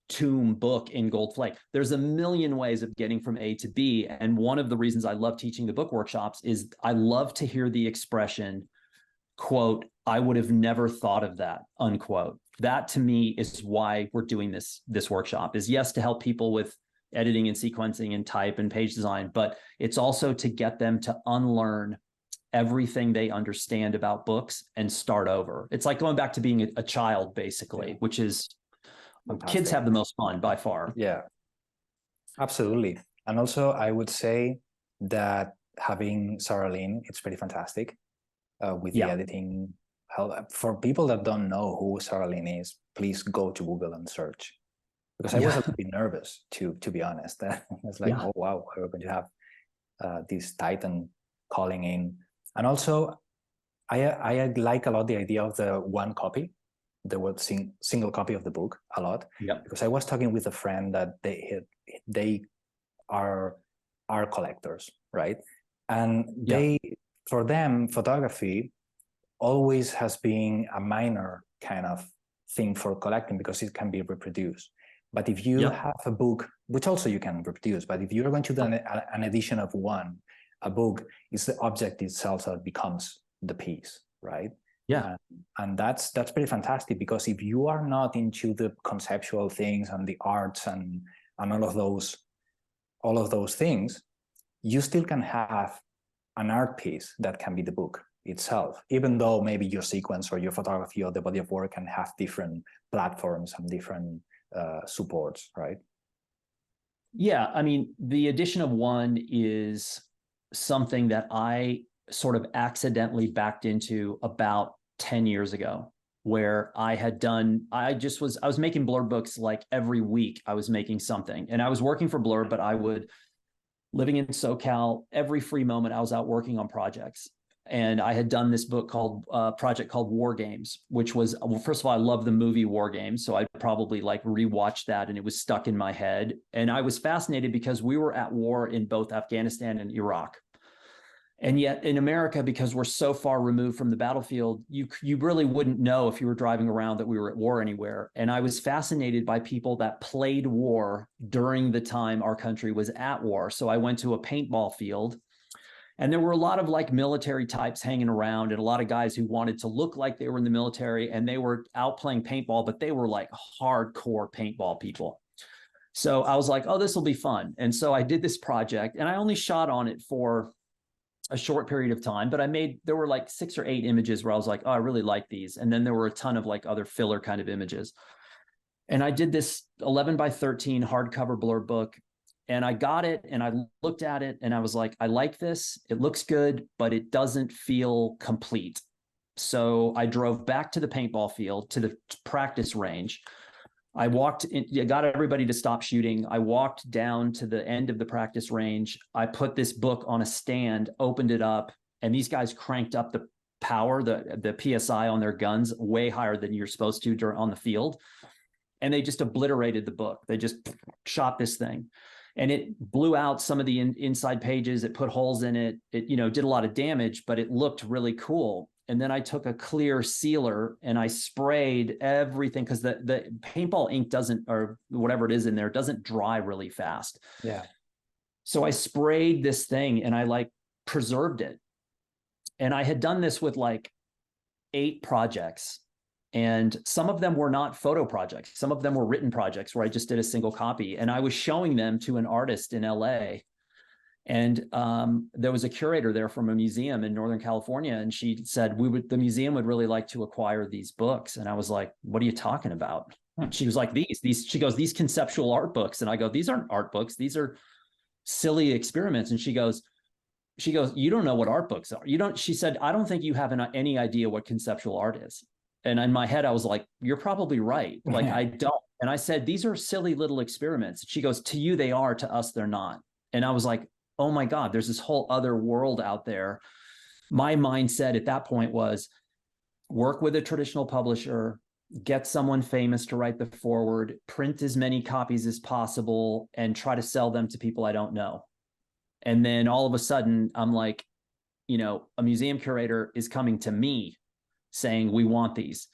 B: tomb book in gold flake. There's a million ways of getting from A to B. And one of the reasons I love teaching the book workshops is I love to hear the expression, quote, I would have never thought of that, unquote. That to me is why we're doing this workshop, is yes, to help people with editing and sequencing and type and page design, but it's also to get them to unlearn everything they understand about books and start over. It's like going back to being a child, basically, which is fantastic. Kids have the most fun by far.
A: Yeah, absolutely. And also I would say that having Sarah Lynn, it's pretty fantastic with the editing. For people that don't know who Sarah Lynn is, please go to Google and search, because I was a little bit nervous to be honest. It's like, oh wow, we're going to have this Titan calling in. And also I like a lot the idea of the one copy, the word single copy of the book a lot, because I was talking with a friend that they are collectors, right? And for them, photography always has been a minor kind of thing for collecting because it can be reproduced. But if you have a book, which also you can reproduce, but if you're going to do an edition of a book, it's the object itself that becomes the piece, right?
B: Yeah.
A: And that's pretty fantastic, because if you are not into the conceptual things and the arts and all of those things, you still can have an art piece that can be the book itself, even though maybe your sequence or your photography or the body of work can have different platforms and different supports, right?
B: Yeah, I mean, the addition of one is something that I sort of accidentally backed into about 10 years ago, where I was making Blurb books like every week. I was making something, and I was working for Blurb, but living in SoCal, every free moment I was out working on projects. And I had done this project called War Games, which was, well, first of all, I love the movie War Games, so I'd probably like rewatch that, and it was stuck in my head. And I was fascinated because we were at war in both Afghanistan and Iraq. And yet in America, because we're so far removed from the battlefield, you really wouldn't know if you were driving around that we were at war anywhere. And I was fascinated by people that played war during the time our country was at war. So I went to a paintball field, and there were a lot of like military types hanging around, and a lot of guys who wanted to look like they were in the military, and they were out playing paintball, but they were like hardcore paintball people. So I was like, oh, this will be fun. And so I did this project, and I only shot on it for a short period of time, but there were like 6 or 8 images where I was like, oh, I really like these. And then there were a ton of like other filler kind of images. And I did this 11 by 13 hardcover Blurb book, and I got it and I looked at it and I was like, I like this. It looks good, but it doesn't feel complete. So I drove back to the paintball field, to the practice range. I got everybody to stop shooting. I walked down to the end of the practice range. I put this book on a stand, opened it up, and these guys cranked up the power, the PSI on their guns way higher than you're supposed to on the field. And they just obliterated the book. They just shot this thing. And it blew out some of the inside pages. It put holes in it. It, did a lot of damage, but it looked really cool. And then I took a clear sealer and I sprayed everything, because the paintball ink or whatever it is in there, doesn't dry really fast.
A: Yeah.
B: So I sprayed this thing and I like preserved it. And I had done this with like 8 projects. And some of them were not photo projects. Some of them were written projects where I just did a single copy. And I was showing them to an artist in LA. And there was a curator there from a museum in Northern California. And she said, the museum would really like to acquire these books. And I was like, what are you talking about? And she was like, she goes, these conceptual art books. And I go, these aren't art books. These are silly experiments. And she goes, you don't know what art books are. She said, I don't think you have any idea what conceptual art is. And in my head, I was like, you're probably right. Like, I don't. And I said, these are silly little experiments. She goes, to you, they are. To us, they're not. And I was like, oh my God, there's this whole other world out there. My mindset at that point was work with a traditional publisher, get someone famous to write the forward, print as many copies as possible, and try to sell them to people I don't know. And then all of a sudden, I'm like, a museum curator is coming to me saying, we want these.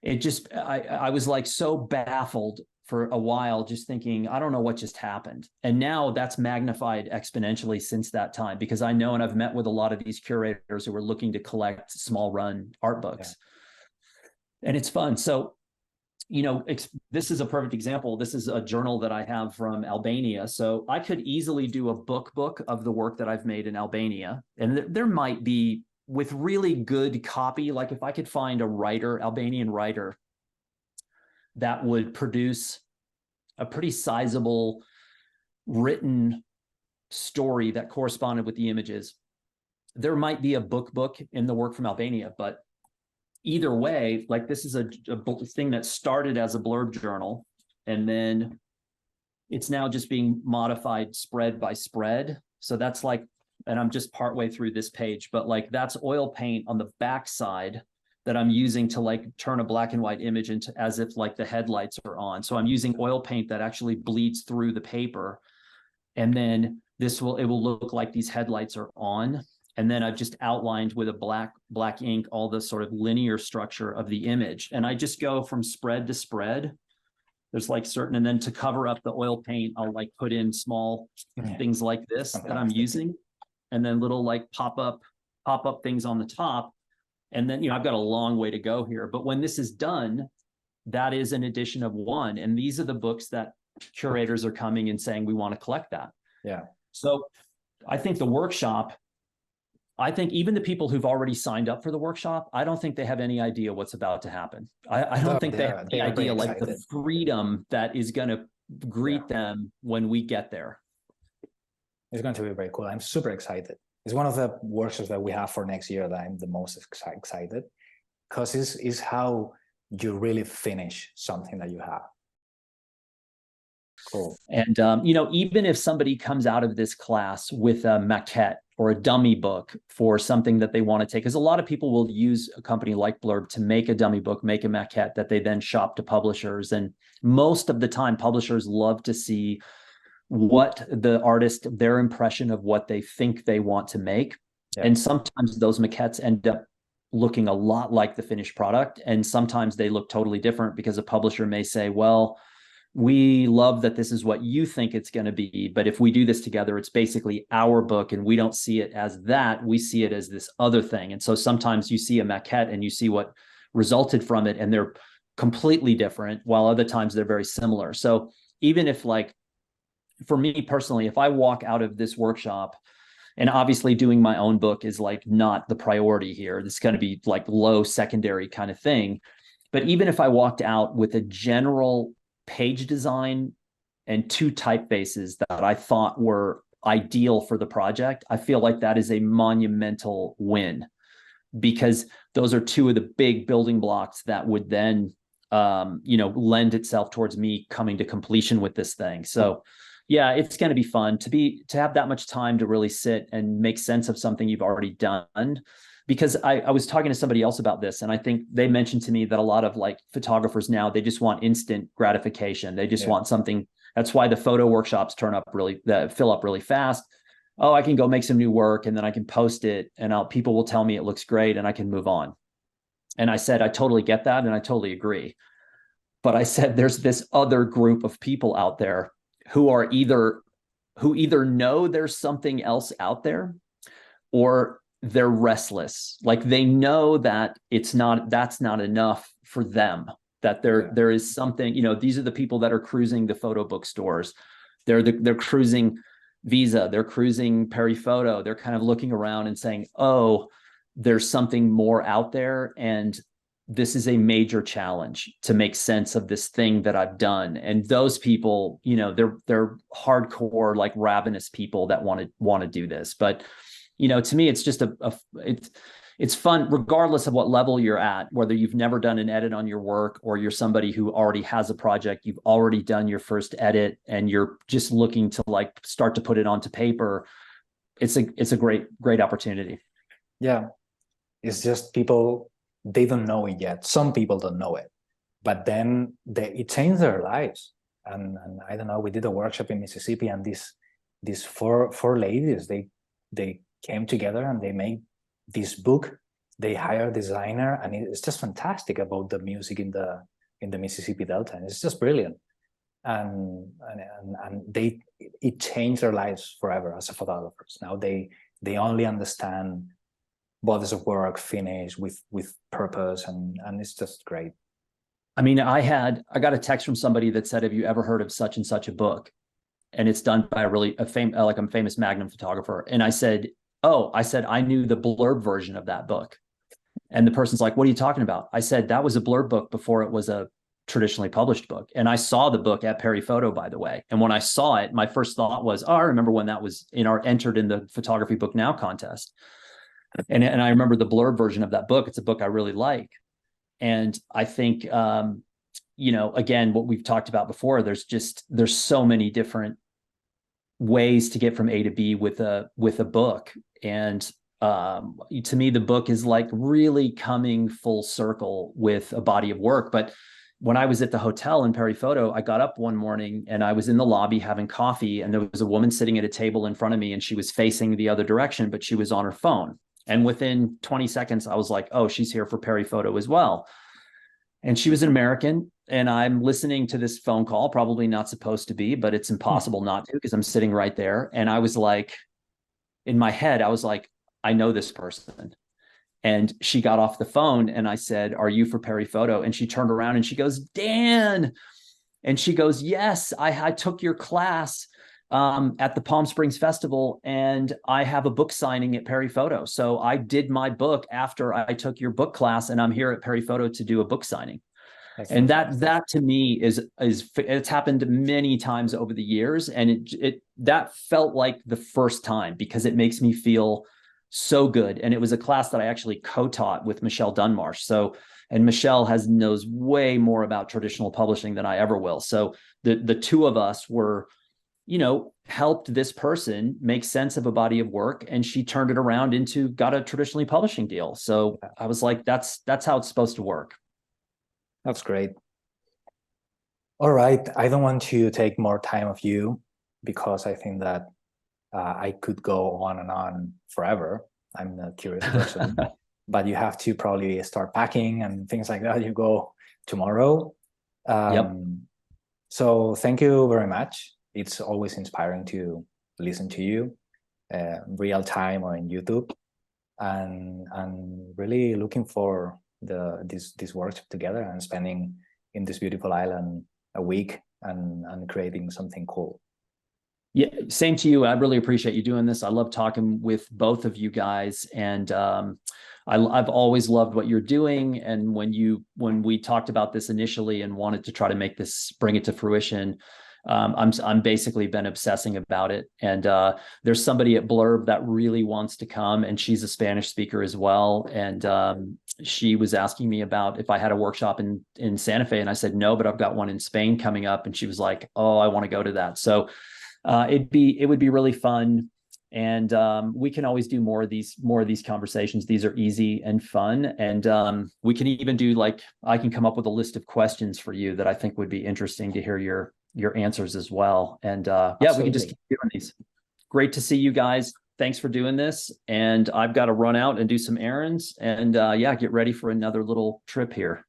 B: It just, I was like so baffled for a while, just thinking, I don't know what just happened. And now that's magnified exponentially since that time, because I know, and I've met with a lot of these curators who are looking to collect small run art books. Yeah. And it's fun. So, this is a perfect example. This is a journal that I have from Albania. So I could easily do a book of the work that I've made in Albania. And there might be, with really good copy, like if I could find a writer, Albanian writer, that would produce a pretty sizable written story that corresponded with the images, there might be a book in the work from Albania. But either way, like this is a thing that started as a Blurb journal, and then it's now just being modified spread by spread. So that's like, and I'm just partway through this page, but like that's oil paint on the back side that I'm using to like turn a black and white image into as if like the headlights are on. So I'm using oil paint that actually bleeds through the paper. And then it will look like these headlights are on. And then I've just outlined with a black ink all the sort of linear structure of the image. And I just go from spread to spread. There's like certain, and then to cover up the oil paint, I'll like put in small things like this that I'm using. And then little like pop up things on the top. And then, I've got a long way to go here. But when this is done, that is an edition of one. And these are the books that curators are coming and saying, we want to collect that.
A: Yeah.
B: So I think the workshop, even the people who've already signed up for the workshop, I don't think they have any idea what's about to happen. I don't think they have any idea like the freedom that is going to greet them when we get there.
A: It's going to be very cool. I'm super excited. It's one of the workshops that we have for next year that I'm the most excited, because it's how you really finish something that you have. Cool.
B: And, even if somebody comes out of this class with a maquette or a dummy book for something that they want to take, because a lot of people will use a company like Blurb to make a dummy book, make a maquette that they then shop to publishers. And most of the time, publishers love to see what the artist, their impression of what they think they want to make. Yeah. And sometimes those maquettes end up looking a lot like the finished product. And sometimes they look totally different, because a publisher may say, well, we love that this is what you think it's going to be, but if we do this together, it's basically our book, and we don't see it as that. We see it as this other thing. And so sometimes you see a maquette and you see what resulted from it, and they're completely different, while other times they're very similar. So even if, like, for me personally, if I walk out of this workshop, and obviously doing my own book is like not the priority here, it's going to be like low secondary kind of thing. But even if I walked out with a general page design and 2 typefaces that I thought were ideal for the project, I feel like that is a monumental win, because those are 2 of the big building blocks that would then, lend itself towards me coming to completion with this thing. So yeah, it's going to be fun to have that much time to really sit and make sense of something you've already done. Because I was talking to somebody else about this, and I think they mentioned to me that a lot of like photographers now, they just want instant gratification. They just want something. That's why the photo workshops fill up really fast. Oh, I can go make some new work, and then I can post it, and people will tell me it looks great, and I can move on. And I said, I totally get that, and I totally agree. But I said, there's this other group of people out there who either know there's something else out there, or they're restless. Like they know that that's not enough for them, that there is something, these are the people that are cruising the photo book stores. They're cruising Visa, they're cruising Periphoto. They're kind of looking around and saying, oh, there's something more out there. And this is a major challenge to make sense of this thing that I've done. And those people, they're hardcore, like ravenous people that want to do this. But, to me, it's just it's fun, regardless of what level you're at, whether you've never done an edit on your work, or you're somebody who already has a project, you've already done your first edit, and you're just looking to like start to put it onto paper. it's a great opportunity.
A: Yeah, it's just people, they don't know it yet. Some people don't know it, but then it changed their lives. And I don't know, we did a workshop in Mississippi, and these four ladies, they came together and they made this book. They hired a designer, and it's just fantastic about the music in the Mississippi Delta, and it's just brilliant. And it changed their lives forever as a photographers. Now they only understand bodies of work finished with purpose, and it's just great.
B: I mean, I got a text from somebody that said, "Have you ever heard of such and such a book?" And it's done by a famous Magnum photographer. And I said, "Oh," I said, "I knew the Blurb version of that book." And the person's like, "What are you talking about?" I said, "That was a Blurb book before it was a traditionally published book." And I saw the book at Perry Photo, by the way. And when I saw it, my first thought was, "Oh, I remember when that was entered in the Photography Book Now contest." And I remember the Blurb version of that book. It's a book I really like. And I think, again, what we've talked about before, there's so many different ways to get from A to B with a book. And to me, the book is like really coming full circle with a body of work. But when I was at the hotel in Perry Photo, I got up one morning and I was in the lobby having coffee, and there was a woman sitting at a table in front of me, and she was facing the other direction, but she was on her phone. And within 20 seconds, I was like, "Oh, she's here for Perry Photo as well." And she was an American, and I'm listening to this phone call, probably not supposed to be, but it's impossible not to, because I'm sitting right there. And I was like, in my head, I was like, I know this person. And she got off the phone, and I said, "Are you for Perry Photo?" And she turned around and she goes, "Dan." And she goes, "Yes, I took your class at the Palm Springs Festival, and I have a book signing at Perry Photo. So I did my book after I took your book class, and I'm here at Perry Photo to do a book signing." And that to me is it's happened many times over the years, and that felt like the first time, because it makes me feel so good. And it was a class that I actually co-taught with Michelle Dunmarsh. And Michelle knows way more about traditional publishing than I ever will. So the two of us were, helped this person make sense of a body of work, and she turned it around got a traditionally publishing deal. So I was like, that's how it's supposed to work.
A: That's great. All right. I don't want to take more time of you, because I think that I could go on and on forever. I'm a curious person, but you have to probably start packing and things like that. You go tomorrow.
B: Yep.
A: So thank you very much. It's always inspiring to listen to you real time or in YouTube, and really looking for this workshop together and spending in this beautiful island a week and creating something cool.
B: Yeah, same to you. I really appreciate you doing this. I love talking with both of you guys, and I've always loved what you're doing. And when we talked about this initially and wanted to try to bring it to fruition, I'm basically been obsessing about it. And there's somebody at Blurb that really wants to come, and she's a Spanish speaker as well. And she was asking me about if I had a workshop in Santa Fe, and I said no, but I've got one in Spain coming up. And she was like, "Oh, I want to go to that." So it would be really fun. And we can always do more of these conversations. These are easy and fun. And we can even do, I can come up with a list of questions for you that I think would be interesting to hear your answers as well. And yeah, we can just keep doing these. Great to see you guys. Thanks for doing this. And I've got to run out and do some errands, and yeah, get ready for another little trip here.